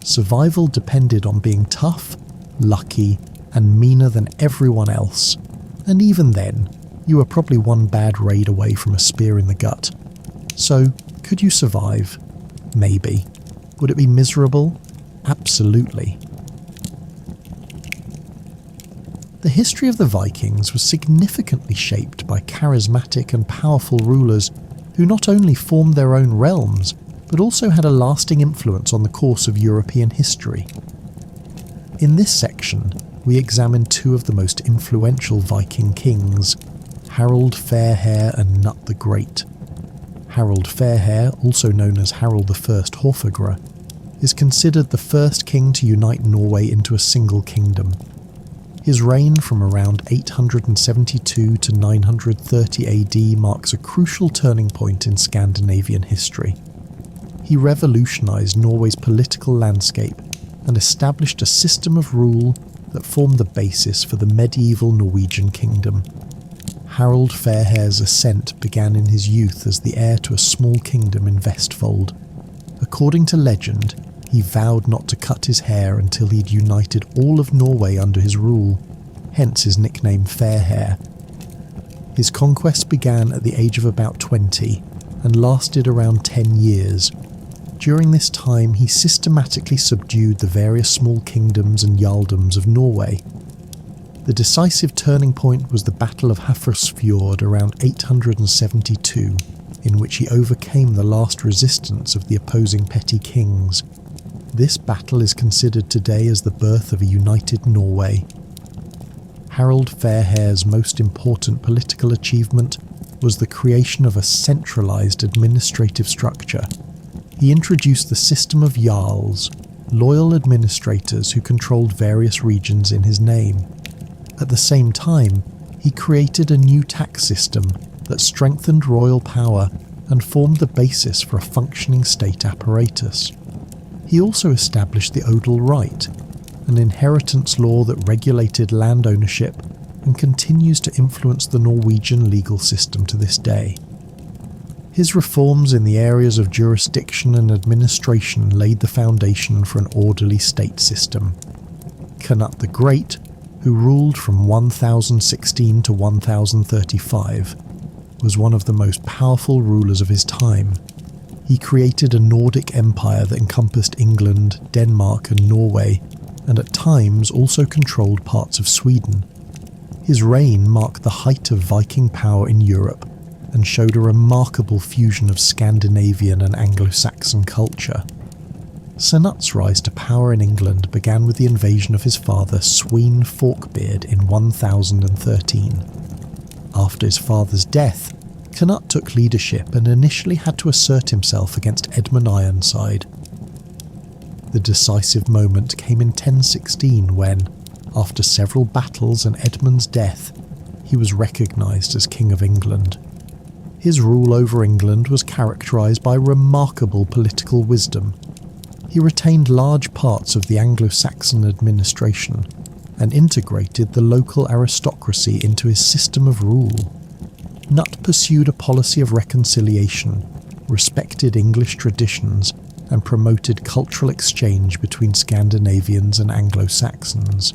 Speaker 1: Survival depended on being tough, lucky, and meaner than everyone else. And even then, you were probably one bad raid away from a spear in the gut. So, could you survive? Maybe. Would it be miserable? Absolutely. The history of the Vikings was significantly shaped by charismatic and powerful rulers who not only formed their own realms, but also had a lasting influence on the course of European history. In this section, we examine two of the most influential Viking kings, Harald Fairhair and Nut the Great. Harald Fairhair, also known as Harald I Hårfagre, is considered the first king to unite Norway into a single kingdom. His reign from around 872 to 930 AD marks a crucial turning point in Scandinavian history. He revolutionised Norway's political landscape and established a system of rule that formed the basis for the medieval Norwegian kingdom. Harald Fairhair's ascent began in his youth as the heir to a small kingdom in Vestfold. According to legend, he vowed not to cut his hair until he'd united all of Norway under his rule, hence his nickname Fairhair. His conquests began at the age of about 20 and lasted around 10 years. During this time, he systematically subdued the various small kingdoms and jarldoms of Norway. The decisive turning point was the Battle of Hafrsfjord around 872, in which he overcame the last resistance of the opposing petty kings. This battle is considered today as the birth of a united Norway. Harald Fairhair's most important political achievement was the creation of a centralised administrative structure. He introduced the system of jarls, loyal administrators who controlled various regions in his name. At the same time, he created a new tax system that strengthened royal power and formed the basis for a functioning state apparatus. He also established the odel right, an inheritance law that regulated land ownership and continues to influence the Norwegian legal system to this day. His reforms in the areas of jurisdiction and administration laid the foundation for an orderly state system. Canute the Great, who ruled from 1016 to 1035, was one of the most powerful rulers of his time. He created a Nordic empire that encompassed England, Denmark and Norway, and at times also controlled parts of Sweden. His reign marked the height of Viking power in Europe and showed a remarkable fusion of Scandinavian and Anglo-Saxon culture. Canute's rise to power in England began with the invasion of his father Swene Forkbeard in 1013. After his father's death, Canute took leadership and initially had to assert himself against Edmund Ironside. The decisive moment came in 1016 when, after several battles and Edmund's death, he was recognised as King of England. His rule over England was characterised by remarkable political wisdom. He retained large parts of the Anglo-Saxon administration and integrated the local aristocracy into his system of rule. Canute pursued a policy of reconciliation, respected English traditions, and promoted cultural exchange between Scandinavians and Anglo-Saxons.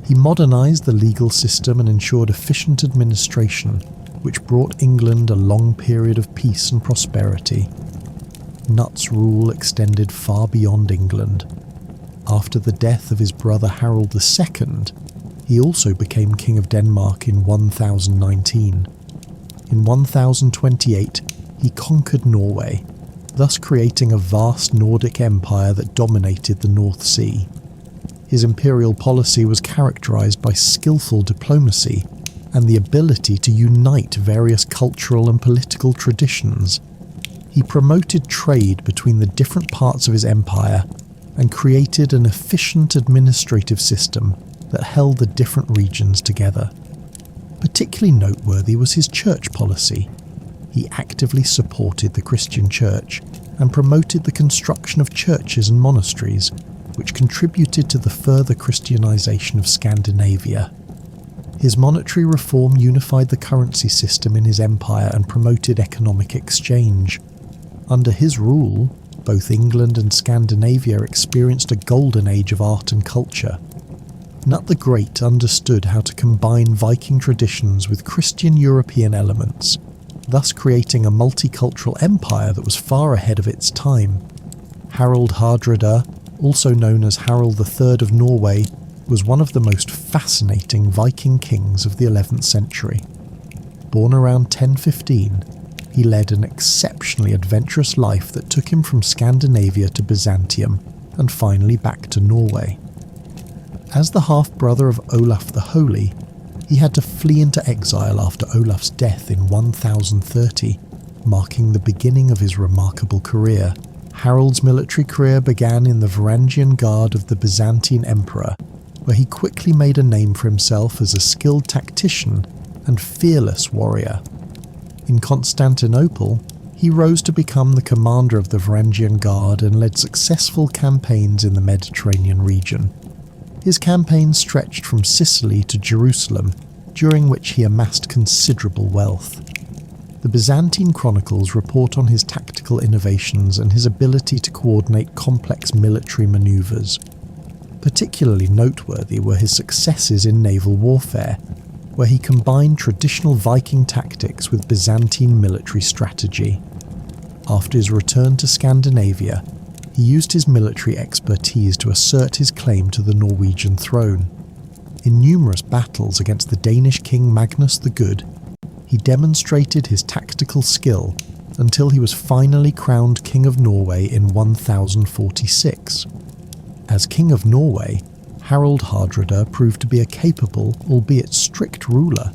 Speaker 1: He modernised the legal system and ensured efficient administration, which brought England a long period of peace and prosperity. Canute's rule extended far beyond England. After the death of his brother Harald II, he also became King of Denmark in 1019. In 1028, he conquered Norway, thus creating a vast Nordic empire that dominated the North Sea. His imperial policy was characterised by skillful diplomacy and the ability to unite various cultural and political traditions. He promoted trade between the different parts of his empire and created an efficient administrative system that held the different regions together. Particularly noteworthy was his church policy. He actively supported the Christian church and promoted the construction of churches and monasteries, which contributed to the further Christianization of Scandinavia. His monetary reform unified the currency system in his empire and promoted economic exchange. Under his rule, both England and Scandinavia experienced a golden age of art and culture. Canute the Great understood how to combine Viking traditions with Christian European elements, thus creating a multicultural empire that was far ahead of its time. Harald Hardrada, also known as Harald III of Norway, was one of the most fascinating Viking kings of the 11th century. Born around 1015, he led an exceptionally adventurous life that took him from Scandinavia to Byzantium and finally back to Norway. As the half-brother of Olaf the Holy, He had to flee into exile after Olaf's death in 1030, marking the beginning of his remarkable career. Harold's military career began in the Varangian Guard of the Byzantine Emperor, where he quickly made a name for himself as a skilled tactician and fearless warrior. In Constantinople, he rose to become the commander of the Varangian Guard and led successful campaigns in the Mediterranean region. His campaigns stretched from Sicily to Jerusalem, during which he amassed considerable wealth. The Byzantine chronicles report on his tactical innovations and his ability to coordinate complex military maneuvers. Particularly noteworthy were his successes in naval warfare, where he combined traditional Viking tactics with Byzantine military strategy. After his return to Scandinavia, he used his military expertise to assert his claim to the Norwegian throne. In numerous battles against the Danish king Magnus the Good, he demonstrated his tactical skill until he was finally crowned King of Norway in 1046. As King of Norway, Harald Hardrada proved to be a capable, albeit strict ruler.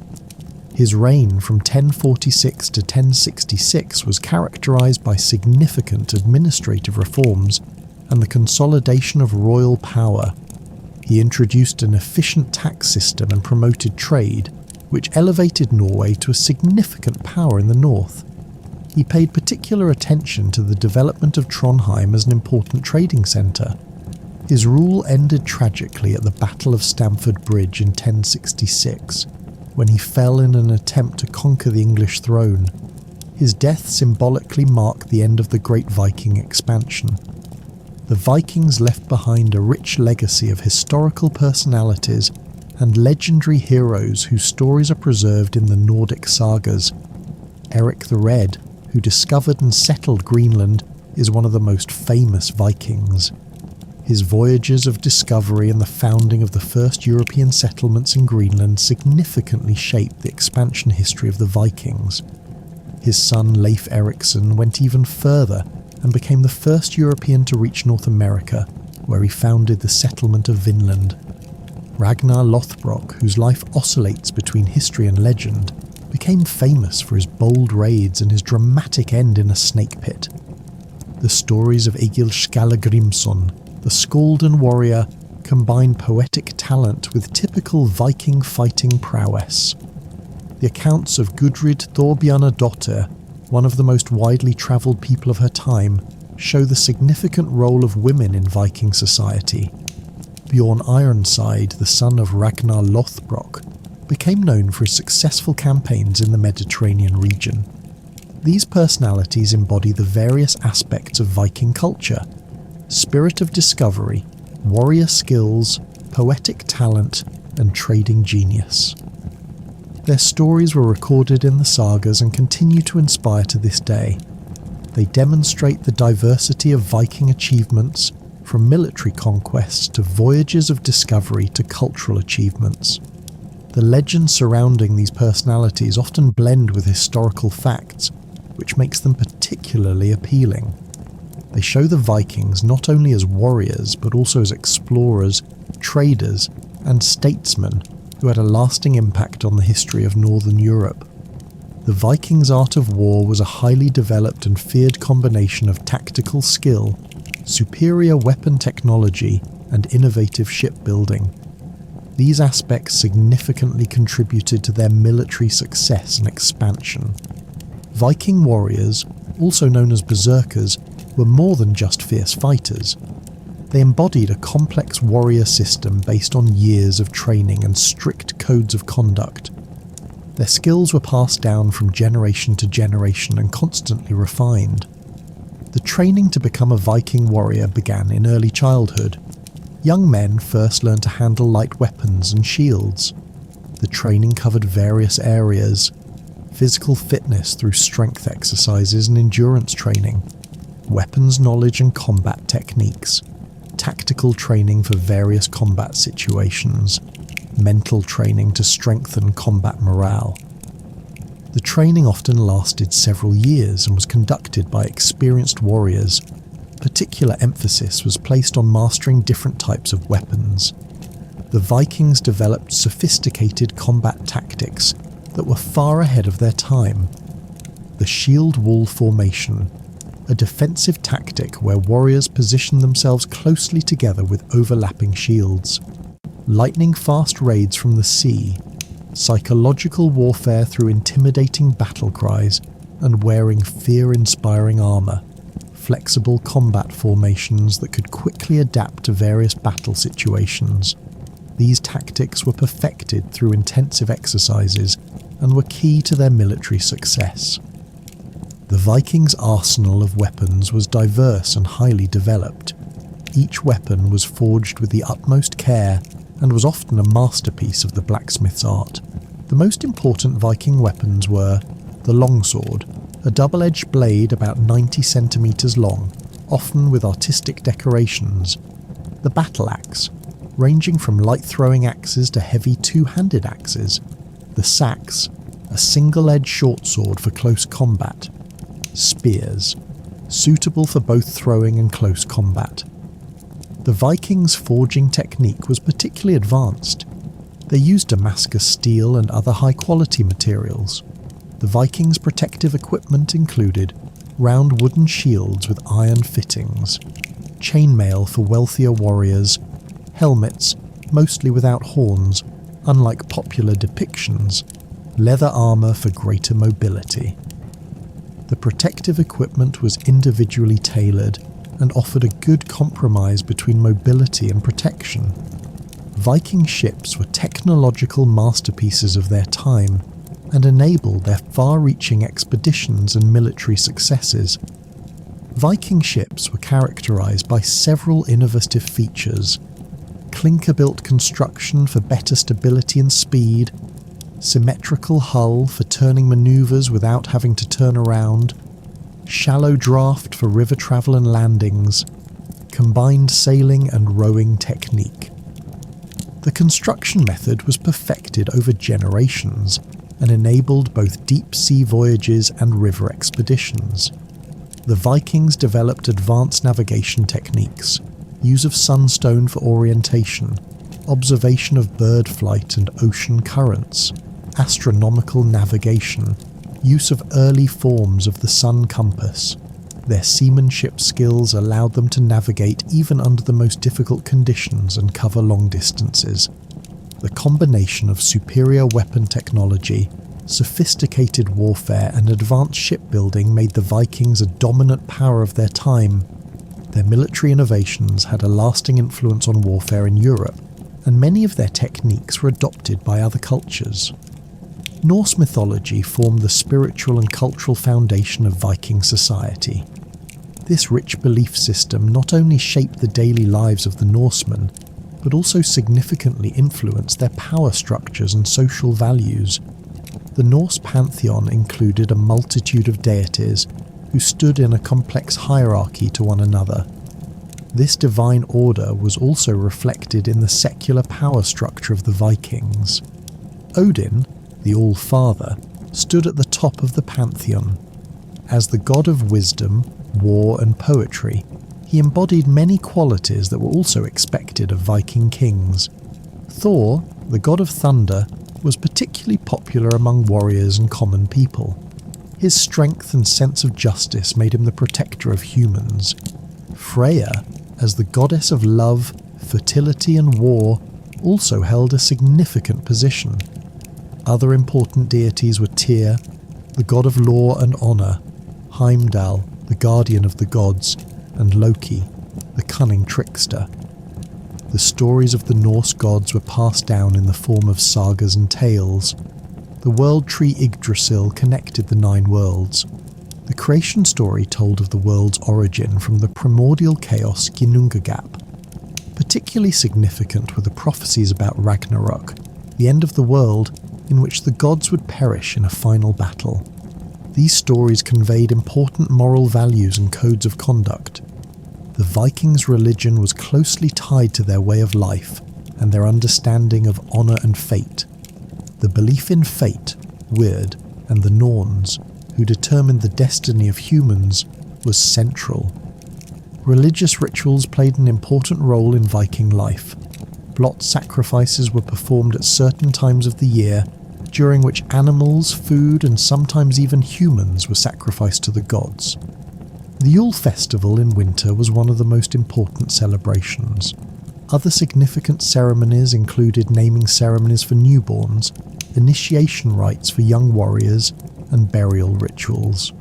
Speaker 1: His reign from 1046 to 1066 was characterized by significant administrative reforms and the consolidation of royal power. He introduced an efficient tax system and promoted trade, which elevated Norway to a significant power in the north. He paid particular attention to the development of Trondheim as an important trading centre. His rule ended tragically at the Battle of Stamford Bridge in 1066, when he fell in an attempt to conquer the English throne. His death symbolically marked the end of the Great Viking expansion. The Vikings left behind a rich legacy of historical personalities and legendary heroes whose stories are preserved in the Nordic sagas. Eric the Red, who discovered and settled Greenland, is one of the most famous Vikings. His voyages of discovery and the founding of the first European settlements in Greenland significantly shaped the expansion history of the Vikings. His son Leif Erikson went even further and became the first European to reach North America, where he founded the settlement of Vinland. Ragnar Lothbrok, whose life oscillates between history and legend, became famous for his bold raids and his dramatic end in a snake pit. The stories of Egil Skallagrimsson, the Skald and warrior, combine poetic talent with typical Viking fighting prowess. The accounts of Gudrid Thorbjarnardóttir, one of the most widely travelled people of her time, show the significant role of women in Viking society. Bjorn Ironside, the son of Ragnar Lothbrok, became known for his successful campaigns in the Mediterranean region. These personalities embody the various aspects of Viking culture: spirit of discovery, warrior skills, poetic talent, and trading genius. Their stories were recorded in the sagas and continue to inspire to this day. They demonstrate the diversity of Viking achievements, from military conquests to voyages of discovery to cultural achievements. The legends surrounding these personalities often blend with historical facts, which makes them particularly appealing. They show the Vikings not only as warriors, but also as explorers, traders, and statesmen who had a lasting impact on the history of Northern Europe. The Vikings' art of war was a highly developed and feared combination of tactical skill, superior weapon technology, and innovative shipbuilding. These aspects significantly contributed to their military success and expansion. Viking warriors, also known as berserkers, were more than just fierce fighters. They embodied a complex warrior system based on years of training and strict codes of conduct. Their skills were passed down from generation to generation and constantly refined. The training to become a Viking warrior began in early childhood. Young men first learned to handle light weapons and shields. The training covered various areas: physical fitness through strength exercises and endurance training, weapons knowledge and combat techniques, tactical training for various combat situations, mental training to strengthen combat morale. The training often lasted several years and was conducted by experienced warriors. Particular emphasis was placed on mastering different types of weapons. the Vikings developed sophisticated combat tactics that were far ahead of their time. The shield wall formation, a defensive tactic where warriors position themselves closely together with overlapping shields. Lightning-fast raids from the sea, psychological warfare through intimidating battle cries and wearing fear-inspiring armour, flexible combat formations that could quickly adapt to various battle situations. These tactics were perfected through intensive exercises and were key to their military success. The Vikings' arsenal of weapons was diverse and highly developed. Each weapon was forged with the utmost care and was often a masterpiece of the blacksmith's art. The most important Viking weapons were the longsword, a double-edged blade about 90 centimetres long, often with artistic decorations. The battle axe, ranging from light-throwing axes to heavy two-handed axes. The sax, a single-edged short sword for close combat. Spears, suitable for both throwing and close combat. The Vikings' forging technique was particularly advanced. They used Damascus steel and other high-quality materials. The Vikings' protective equipment included round wooden shields with iron fittings, chainmail for wealthier warriors, helmets, mostly without horns, unlike popular depictions, leather armour for greater mobility. The protective equipment was individually tailored and offered a good compromise between mobility and protection. Viking ships were technological masterpieces of their time and enabled their far-reaching expeditions and military successes. Viking ships were characterized by several innovative features: clinker-built construction for better stability and speed, symmetrical hull for turning maneuvers without having to turn around, shallow draft for river travel and landings, combined sailing and rowing technique. The construction method was perfected over generations and enabled both deep-sea voyages and river expeditions. The Vikings developed advanced navigation techniques, use of sunstone for orientation, observation of bird flight and ocean currents, astronomical navigation, use of early forms of the sun compass. Their seamanship skills allowed them to navigate even under the most difficult conditions and cover long distances. The combination of superior weapon technology, sophisticated warfare and advanced shipbuilding made the Vikings a dominant power of their time. Their military innovations had a lasting influence on warfare in Europe, and many of their techniques were adopted by other cultures. Norse mythology formed the spiritual and cultural foundation of Viking society. This rich belief system not only shaped the daily lives of the Norsemen, but also significantly influenced their power structures and social values. The Norse pantheon included a multitude of deities who stood in a complex hierarchy to one another. This divine order was also reflected in the secular power structure of the Vikings. Odin, the All-Father, stood at the top of the pantheon. As the god of wisdom, war and poetry, he embodied many qualities that were also expected of Viking kings. Thor, the god of thunder, was particularly popular among warriors and common people. His strength and sense of justice made him the protector of humans. Freya, as the goddess of love, fertility and war, also held a significant position. Other important deities were Tyr, the god of law and honour, Heimdall, the guardian of the gods, and Loki, the cunning trickster. The stories of the Norse gods were passed down in the form of sagas and tales. The world tree Yggdrasil connected the 9 worlds. The creation story told of the world's origin from the primordial chaos Ginnungagap. Particularly significant were the prophecies about Ragnarok, the end of the world in which the gods would perish in a final battle. These stories conveyed important moral values and codes of conduct. The Vikings' religion was closely tied to their way of life and their understanding of honour and fate. The belief in fate, Weird, and the Norns, who determined the destiny of humans, was central. Religious rituals played an important role in Viking life. blot sacrifices were performed at certain times of the year, during which animals, food, and sometimes even humans were sacrificed to the gods. The Yule festival in winter was one of the most important celebrations. Other significant ceremonies included naming ceremonies for newborns, initiation rites for young warriors, and burial rituals.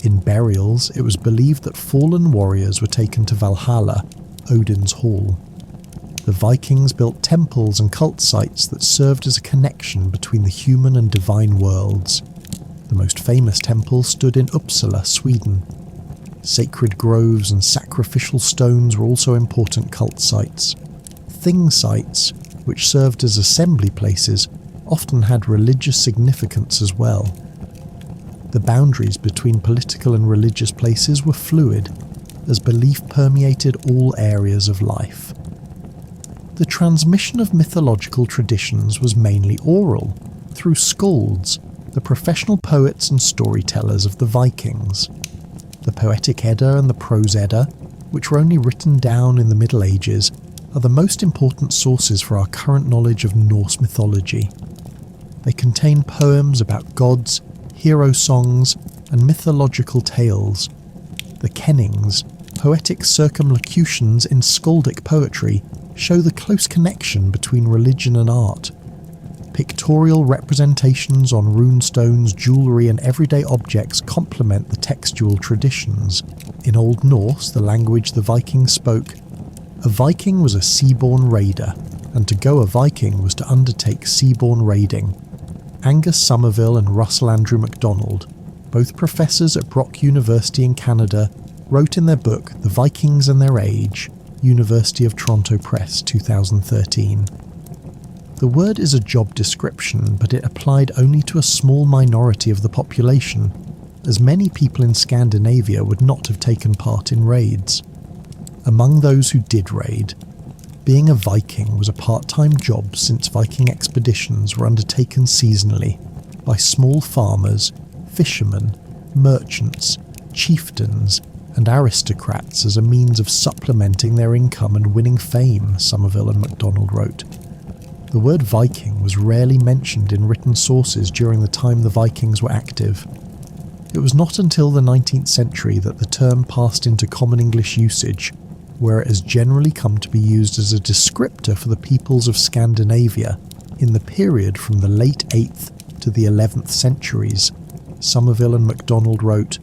Speaker 1: In burials, it was believed that fallen warriors were taken to Valhalla, Odin's hall. The Vikings built temples and cult sites that served as a connection between the human and divine worlds. The most famous temple stood in Uppsala, Sweden. Sacred groves and sacrificial stones were also important cult sites. Thing sites, which served as assembly places, often had religious significance as well. The boundaries between political and religious places were fluid, as belief permeated all areas of life. The transmission of mythological traditions was mainly oral, through skalds, the professional poets and storytellers of the Vikings. The Poetic Edda and the Prose Edda, which were only written down in the Middle Ages, are the most important sources for our current knowledge of Norse mythology. They contain poems about gods, hero songs, and mythological tales. The kennings, poetic circumlocutions in skaldic poetry, show the close connection between religion and art. Pictorial representations on runestones, jewellery and everyday objects complement the textual traditions. In Old Norse, the language the Vikings spoke, a Viking was a seaborne raider, and to go a Viking was to undertake seaborne raiding. Angus Somerville and Russell Andrew MacDonald, both professors at Brock University in Canada, wrote in their book The Vikings and Their Age, University of Toronto Press, 2013. The word is a job description, but it applied only to a small minority of the population, as many people in Scandinavia would not have taken part in raids. Among those who did raid, being a Viking was a part-time job since Viking expeditions were undertaken seasonally by small farmers, fishermen, merchants, chieftains, and aristocrats as a means of supplementing their income and winning fame, Somerville and MacDonald wrote. The word Viking was rarely mentioned in written sources during the time the Vikings were active. It was not until the 19th century that the term passed into common English usage, where it has generally come to be used as a descriptor for the peoples of Scandinavia in the period from the late 8th to the 11th centuries. Somerville and MacDonald wrote,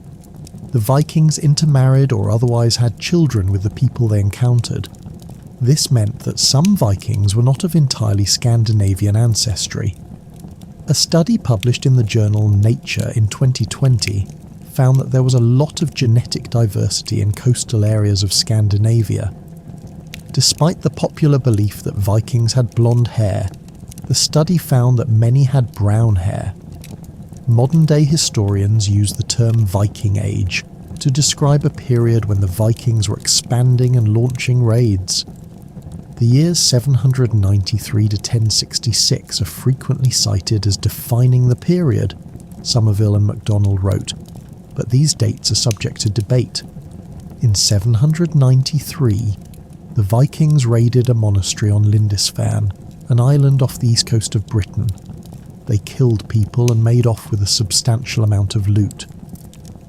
Speaker 1: "The Vikings intermarried or otherwise had children with the people they encountered. This meant that some Vikings were not of entirely Scandinavian ancestry." A study published in the journal Nature in 2020 found that there was a lot of genetic diversity in coastal areas of Scandinavia. Despite the popular belief that Vikings had blonde hair, the study found that many had brown hair. Modern-day historians use the term Viking Age to describe a period when the Vikings were expanding and launching raids. The years 793 to 1066 are frequently cited as defining the period, Somerville and MacDonald wrote, but these dates are subject to debate. In 793, the Vikings raided a monastery on Lindisfarne, an island off the east coast of Britain. They killed people and made off with a substantial amount of loot.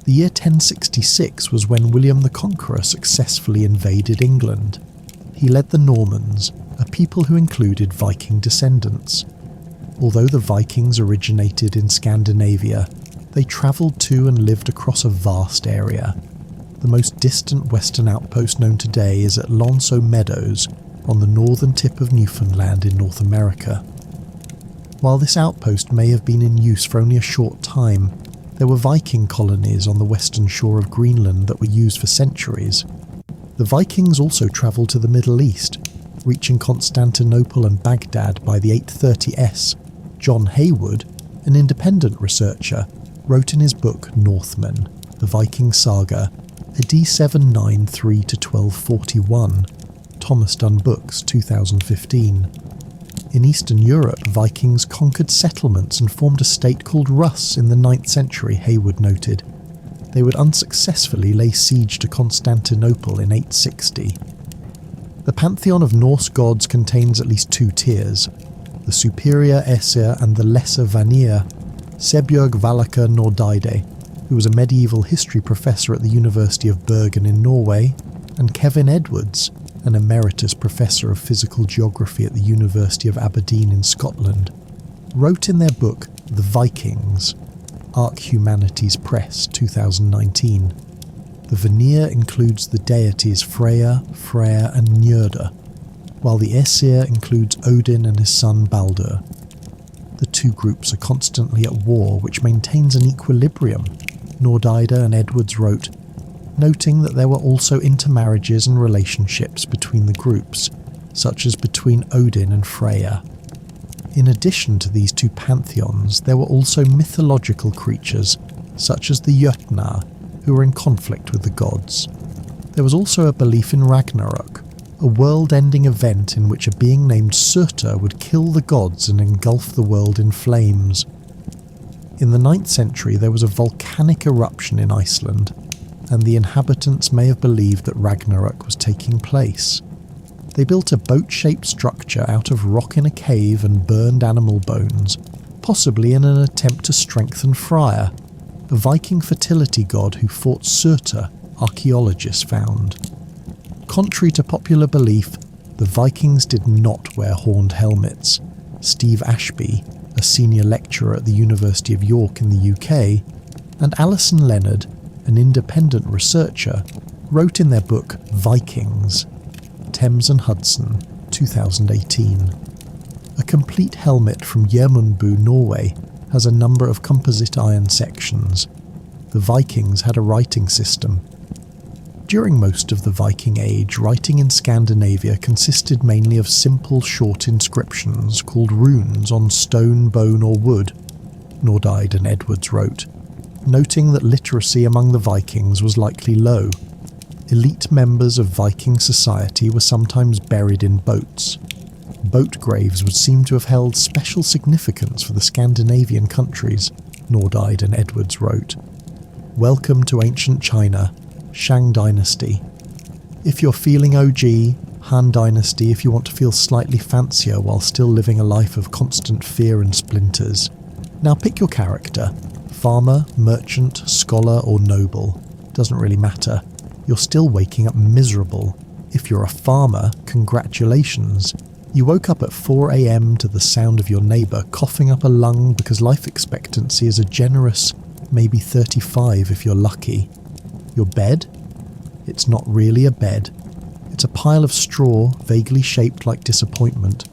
Speaker 1: The year 1066 was when William the Conqueror successfully invaded England. He led the Normans, a people who included Viking descendants. Although the Vikings originated in Scandinavia, they travelled to and lived across a vast area. The most distant western outpost known today is at Lonso Meadows, on the northern tip of Newfoundland in North America. While this outpost may have been in use for only a short time, there were Viking colonies on the western shore of Greenland that were used for centuries. The Vikings also travelled to the Middle East, reaching Constantinople and Baghdad by the 830 S. John Haywood, an independent researcher, wrote in his book Northmen, the Viking Saga, AD 793 to 1241, Thomas Dunn Books, 2015. In Eastern Europe, Vikings conquered settlements and formed a state called Rus in the 9th century, Haywood noted. They would unsuccessfully lay siege to Constantinople in 860. The pantheon of Norse gods contains at least two tiers, the superior Aesir and the lesser Vanir. Sebjörg Valaker Nordeide, who was a medieval history professor at the University of Bergen in Norway, and Kevin Edwards, an emeritus professor of physical geography at the University of Aberdeen in Scotland, wrote in their book The Vikings, Arc Humanities Press 2019. The Vanir includes the deities Freya, Freyr and Njörður, while the Aesir includes Odin and his son Baldur. The two groups are constantly at war, which maintains an equilibrium, Nordeide and Edwards wrote, noting that there were also intermarriages and relationships between the groups, such as between Odin and Freya. In addition to these two pantheons, there were also mythological creatures, such as the Jötnar, who were in conflict with the gods. There was also a belief in Ragnarok, a world-ending event in which a being named Surtur would kill the gods and engulf the world in flames. In the 9th century there was a volcanic eruption in Iceland, and the inhabitants may have believed that Ragnarok was taking place. They built a boat-shaped structure out of rock in a cave and burned animal bones, possibly in an attempt to strengthen Freyr, a Viking fertility god who fought Surtur, archaeologists found. Contrary to popular belief, the Vikings did not wear horned helmets. Steve Ashby, a senior lecturer at the University of York in the UK, and Alison Leonard, an independent researcher, wrote in their book Vikings, Thames and Hudson, 2018. A complete helmet from Gjermundbu, Norway, has a number of composite iron sections. The Vikings had a writing system. During most of the Viking Age, writing in Scandinavia consisted mainly of simple, short inscriptions called runes on stone, bone or wood, Nordeide and Edwards wrote, noting that literacy among the Vikings was likely low. Elite members of Viking society were sometimes buried in boats. Boat graves would seem to have held special significance for the Scandinavian countries, Nordeide and Edwards wrote. Welcome to ancient China, Shang Dynasty. If you're feeling OG, Han Dynasty if you want to feel slightly fancier while still living a life of constant fear and splinters. Now pick your character. Farmer, merchant, scholar or noble. Doesn't really matter. You're still waking up miserable. If you're a farmer, congratulations. You woke up at 4 a.m. to the sound of your neighbour coughing up a lung because life expectancy is a generous, maybe 35 if you're lucky. Your bed? It's not really a bed. It's a pile of straw, vaguely shaped like disappointment.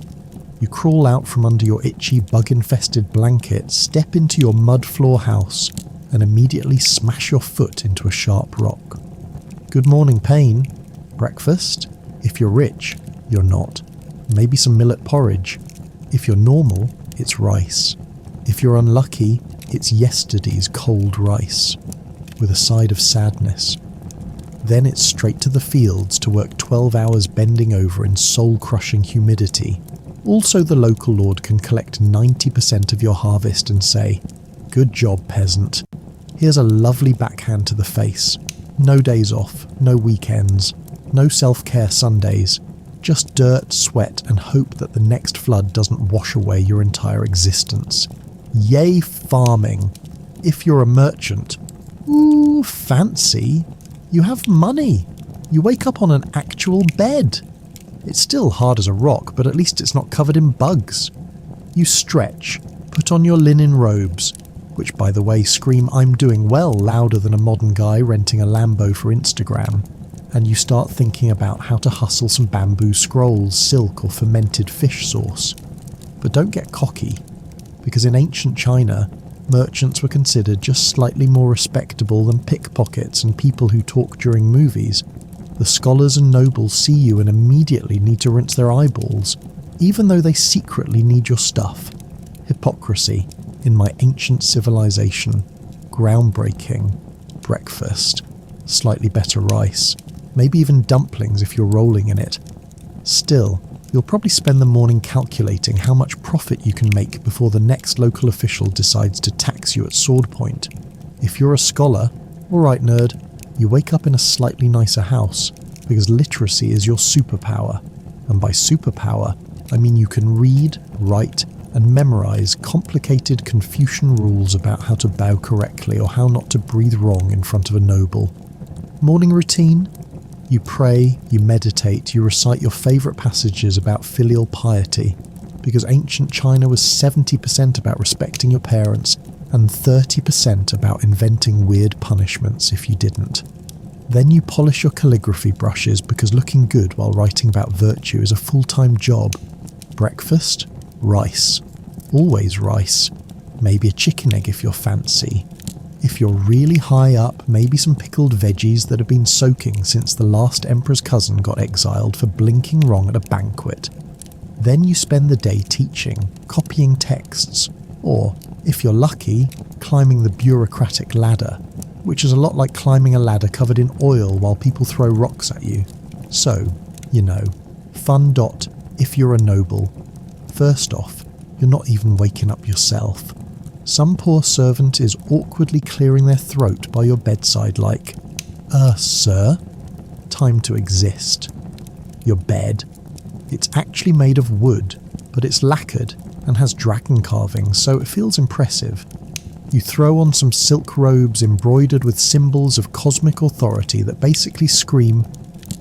Speaker 1: You crawl out from under your itchy, bug-infested blanket, step into your mud floor house, and immediately smash your foot into a sharp rock. Good morning, pain. Breakfast? If you're rich, you're not. Maybe some millet porridge. If you're normal, it's rice. If you're unlucky, it's yesterday's cold rice, with a side of sadness. Then it's straight to the fields to work 12 hours bending over in soul-crushing humidity. Also, the local lord can collect 90% of your harvest and say, "Good job, peasant. Here's a lovely backhand to the face. No days off, no weekends, no self-care Sundays. Just dirt, sweat, and hope that the next flood doesn't wash away your entire existence. Yay, farming. If you're a merchant, ooh, fancy. You have money. You wake up on an actual bed. It's still hard as a rock, but at least it's not covered in bugs. You stretch, put on your linen robes, which by the way scream "I'm doing well" louder than a modern guy renting a Lambo for Instagram, and you start thinking about how to hustle some bamboo scrolls, silk or fermented fish sauce. But don't get cocky, because in ancient China, merchants were considered just slightly more respectable than pickpockets and people who talk during movies. The scholars and nobles see you and immediately need to rinse their eyeballs, even though they secretly need your stuff. Hypocrisy in my ancient civilization. Groundbreaking. Breakfast. Slightly better rice. Maybe even dumplings if you're rolling in it. Still, you'll probably spend the morning calculating how much profit you can make before the next local official decides to tax you at sword point. If you're a scholar, alright nerd, you wake up in a slightly nicer house, because literacy is your superpower. And by superpower, I mean you can read, write, and memorize complicated Confucian rules about how to bow correctly or how not to breathe wrong in front of a noble. Morning routine? You pray, you meditate, you recite your favourite passages about filial piety, because ancient China was 70% about respecting your parents and 30% about inventing weird punishments if you didn't. Then you polish your calligraphy brushes because looking good while writing about virtue is a full-time job. Breakfast? Rice. Always rice. Maybe a chicken egg if you're fancy. If you're really high up, maybe some pickled veggies that have been soaking since the last emperor's cousin got exiled for blinking wrong at a banquet. Then you spend the day teaching, copying texts, or, if you're lucky, climbing the bureaucratic ladder, which is a lot like climbing a ladder covered in oil while people throw rocks at you. So, fun. If you're a noble. First off, you're not even waking up yourself. Some poor servant is awkwardly clearing their throat by your bedside like, sir? Time to exist. Your bed. It's actually made of wood, but it's lacquered and has dragon carvings, so it feels impressive. You throw on some silk robes embroidered with symbols of cosmic authority that basically scream,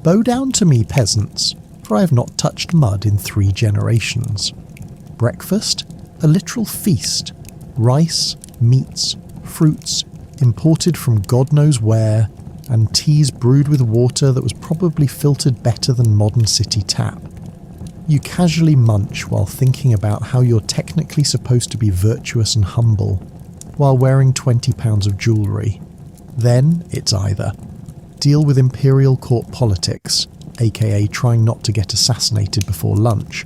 Speaker 1: "Bow down to me, peasants, for I have not touched mud in 3 generations." Breakfast? A literal feast. Rice, meats, fruits, imported from God knows where, and teas brewed with water that was probably filtered better than modern city tap. You casually munch while thinking about how you're technically supposed to be virtuous and humble, while wearing 20 pounds of jewellery. Then it's either deal with imperial court politics, aka trying not to get assassinated before lunch,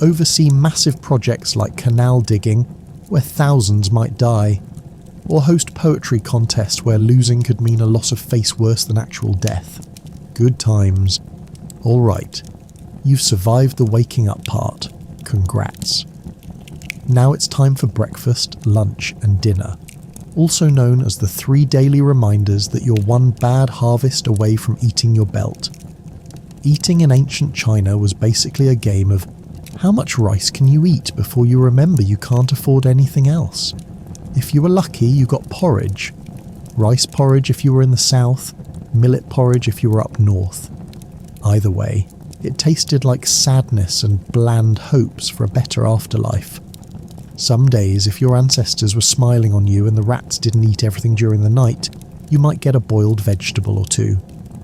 Speaker 1: oversee massive projects like canal digging, where thousands might die, or host poetry contests where losing could mean a loss of face worse than actual death. Good times. All right, you've survived the waking up part. Congrats. Now it's time for breakfast, lunch, and dinner, also known as the 3 daily reminders that you're one bad harvest away from eating your belt. Eating in ancient China was basically a game of how much rice can you eat before you remember you can't afford anything else? If you were lucky, you got porridge. Rice porridge if you were in the south, millet porridge if you were up north. Either way, it tasted like sadness and bland hopes for a better afterlife. Some days, if your ancestors were smiling on you and the rats didn't eat everything during the night, you might get a boiled vegetable or 2.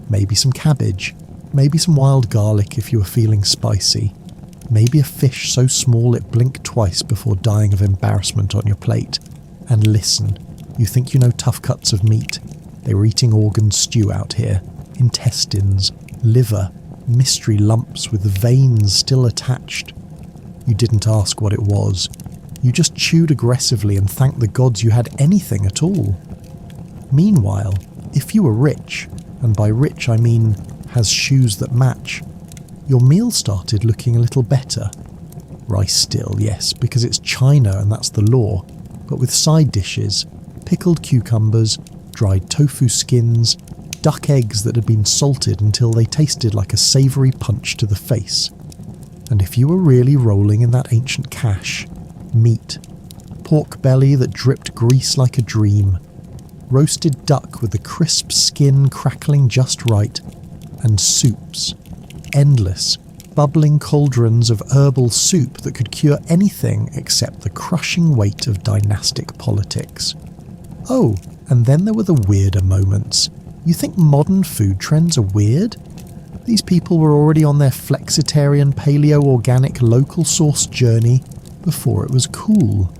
Speaker 1: Maybe some cabbage. Maybe some wild garlic if you were feeling spicy. Maybe a fish so small it blinked twice before dying of embarrassment on your plate. And listen, you think you know tough cuts of meat. They were eating organ stew out here. Intestines, liver, mystery lumps with the veins still attached. You didn't ask what it was. You just chewed aggressively and thanked the gods you had anything at all. Meanwhile, if you were rich, and by rich I mean has shoes that match, your meal started looking a little better. Rice still, yes, because it's China and that's the law, but with side dishes, pickled cucumbers, dried tofu skins, duck eggs that had been salted until they tasted like a savoury punch to the face. And if you were really rolling in that ancient cash, meat, pork belly that dripped grease like a dream, roasted duck with the crisp skin crackling just right, and soups. Endless, bubbling cauldrons of herbal soup that could cure anything except the crushing weight of dynastic politics. Oh, and then there were the weirder moments. You think modern food trends are weird? These people were already on their flexitarian, paleo-organic, local source journey before it was cool.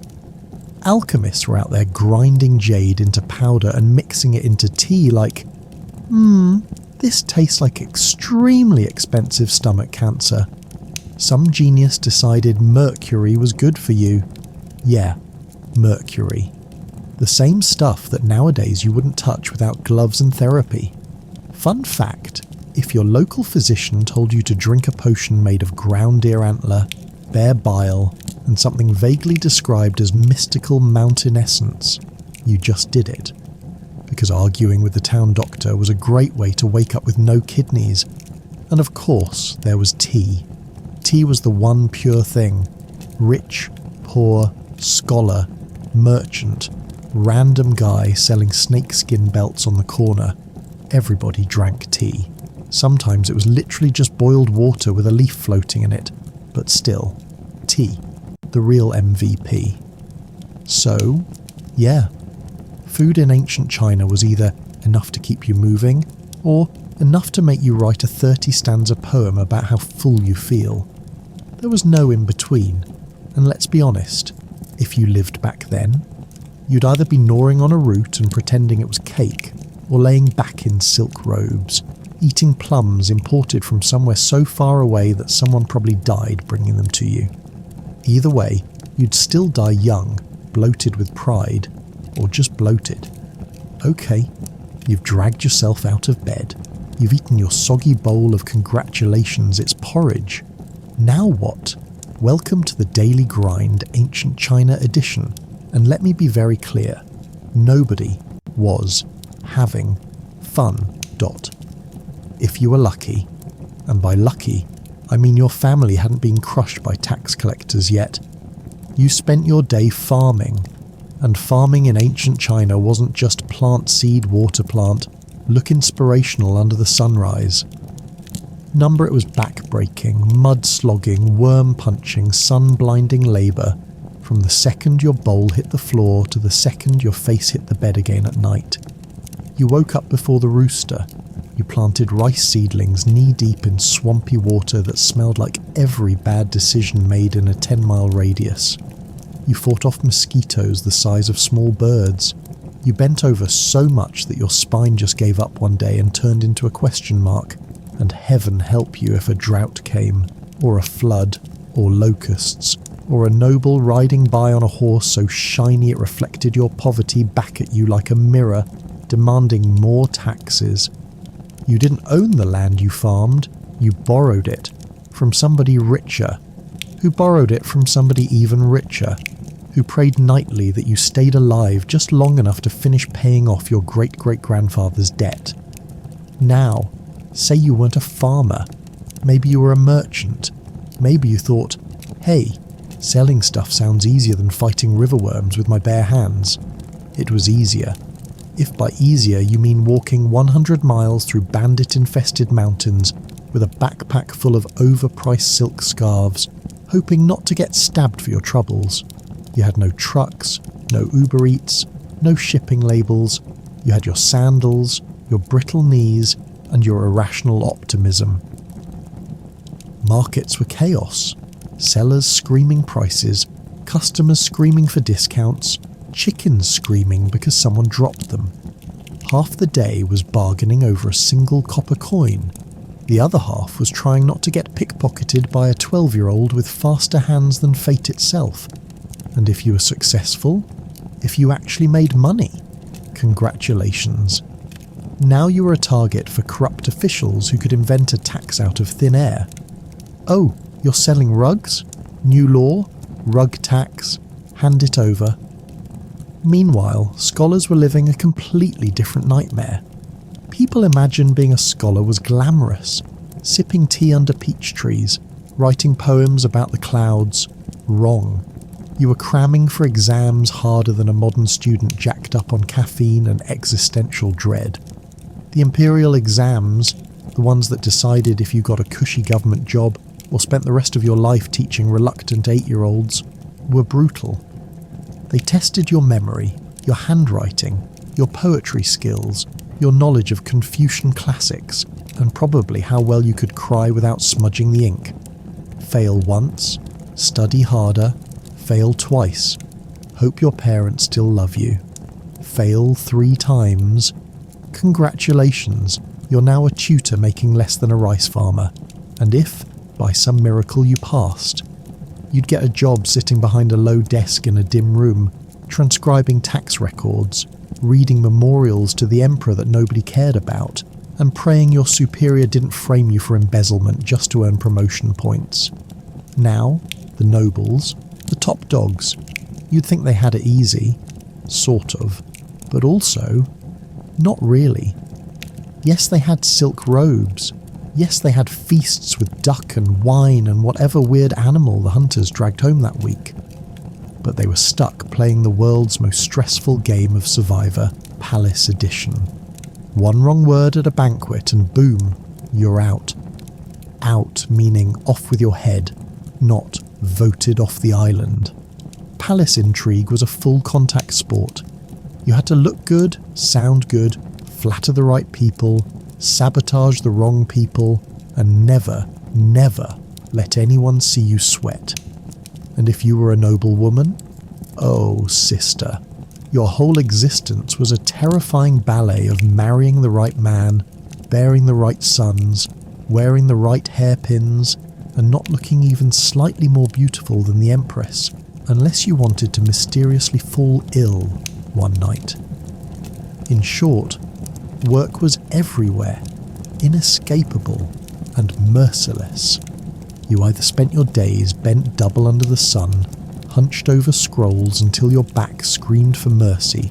Speaker 1: Alchemists were out there grinding jade into powder and mixing it into tea like, this tastes like extremely expensive stomach cancer. Some genius decided mercury was good for you. Yeah, mercury. The same stuff that nowadays you wouldn't touch without gloves and therapy. Fun fact, if your local physician told you to drink a potion made of ground deer antler, bear bile, and something vaguely described as mystical mountain essence, you just did it. Because arguing with the town doctor was a great way to wake up with no kidneys And of course, there was tea. Tea was the one pure thing. Rich, poor, scholar, merchant, random guy selling snakeskin belts on the corner. Everybody drank tea. Sometimes it was literally just boiled water with a leaf floating in it. But still, tea. The real MVP. So, yeah. Food in ancient China was either enough to keep you moving, or enough to make you write a 30-stanza poem about how full you feel. There was no in-between, and let's be honest, if you lived back then, you'd either be gnawing on a root and pretending it was cake, or laying back in silk robes, eating plums imported from somewhere so far away that someone probably died bringing them to you. Either way, you'd still die young, bloated with pride, or just bloated. Okay, you've dragged yourself out of bed. You've eaten your soggy bowl of congratulations, it's porridge. Now what? Welcome to the Daily Grind Ancient China edition. And let me be very clear, nobody was having fun. If you were lucky, and by lucky, I mean your family hadn't been crushed by tax collectors yet, you spent your day farming. And farming in ancient China wasn't just plant seed, water plant, look inspirational under the sunrise. Number it was back-breaking, mud-slogging, worm-punching, sun-blinding labour, from the second your bowl hit the floor to the second your face hit the bed again at night. You woke up before the rooster. You planted rice seedlings knee-deep in swampy water that smelled like every bad decision made in a 10-mile radius. You fought off mosquitoes the size of small birds. You bent over so much that your spine just gave up one day and turned into a question mark. And heaven help you if a drought came, or a flood, or locusts, or a noble riding by on a horse so shiny it reflected your poverty back at you like a mirror, demanding more taxes. You didn't own the land you farmed, you borrowed it from somebody richer, who borrowed it from somebody even richer, who prayed nightly that you stayed alive just long enough to finish paying off your great-great-grandfather's debt. Now, say you weren't a farmer, maybe you were a merchant, maybe you thought, hey, selling stuff sounds easier than fighting riverworms with my bare hands. It was easier. If by easier you mean walking 100 miles through bandit-infested mountains with a backpack full of overpriced silk scarves, hoping not to get stabbed for your troubles. You had no trucks, no Uber Eats, no shipping labels. You had your sandals, your brittle knees, and your irrational optimism. Markets were chaos. Sellers screaming prices, customers screaming for discounts, chickens screaming because someone dropped them. Half the day was bargaining over a single copper coin. The other half was trying not to get pickpocketed by a 12-year-old with faster hands than fate itself. And if you were successful, if you actually made money, congratulations. Now you were a target for corrupt officials who could invent a tax out of thin air. Oh, you're selling rugs? New law? Rug tax? Hand it over. Meanwhile, scholars were living a completely different nightmare. People imagined being a scholar was glamorous, sipping tea under peach trees, writing poems about the clouds. Wrong. You were cramming for exams harder than a modern student jacked up on caffeine and existential dread. The imperial exams, the ones that decided if you got a cushy government job or spent the rest of your life teaching reluctant 8-year-olds, were brutal. They tested your memory, your handwriting, your poetry skills, your knowledge of Confucian classics, and probably how well you could cry without smudging the ink. Fail once, study harder, fail twice, hope your parents still love you. Fail 3 times. Congratulations, you're now a tutor making less than a rice farmer, and if, by some miracle, you passed, you'd get a job sitting behind a low desk in a dim room, transcribing tax records, reading memorials to the emperor that nobody cared about, and praying your superior didn't frame you for embezzlement just to earn promotion points. Now, the nobles, the top dogs, you'd think they had it easy, sort of, but also, not really. Yes, they had silk robes, Yes, they had feasts with duck and wine and whatever weird animal the hunters dragged home that week. But they were stuck playing the world's most stressful game of Survivor, Palace Edition. One wrong word at a banquet and boom, you're out. Out meaning off with your head, not voted off the island. Palace intrigue was a full contact sport. You had to look good, sound good, flatter the right people, sabotage the wrong people, and never, never let anyone see you sweat. And if you were a noble woman, oh sister, your whole existence was a terrifying ballet of marrying the right man, bearing the right sons, wearing the right hairpins, and not looking even slightly more beautiful than the Empress, unless you wanted to mysteriously fall ill one night. In short, work was everywhere, inescapable and merciless. You either spent your days bent double under the sun, hunched over scrolls until your back screamed for mercy,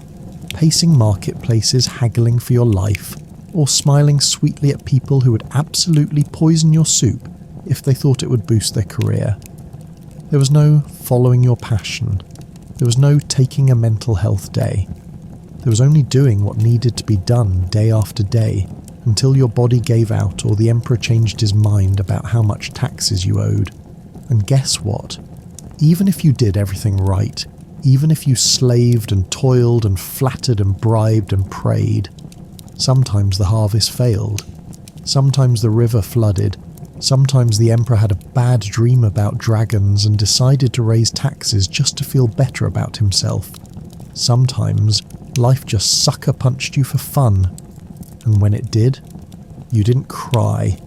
Speaker 1: pacing marketplaces haggling for your life, or smiling sweetly at people who would absolutely poison your soup if they thought it would boost their career. There was no following your passion. There was no taking a mental health day. There was only doing what needed to be done day after day until your body gave out or the Emperor changed his mind about how much taxes you owed. And guess what? Even if you did everything right, even if you slaved and toiled and flattered and bribed and prayed, sometimes the harvest failed. Sometimes the river flooded. Sometimes the Emperor had a bad dream about dragons and decided to raise taxes just to feel better about himself. Sometimes life just sucker punched you for fun. And when it did, you didn't cry.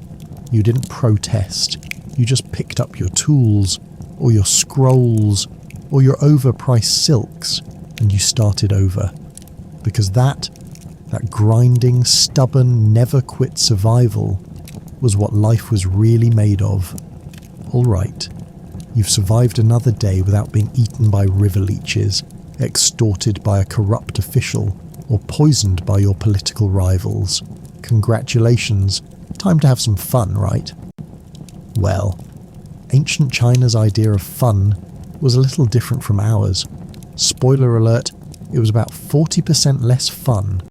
Speaker 1: You didn't protest. You just picked up your tools, or your scrolls, or your overpriced silks, and you started over. Because that grinding, stubborn, never-quit survival was what life was really made of. All right, you've survived another day without being eaten by river leeches, extorted by a corrupt official, or poisoned by your political rivals. Congratulations, time to have some fun, right? Well, ancient China's idea of fun was a little different from ours. Spoiler alert, it was about 40% less fun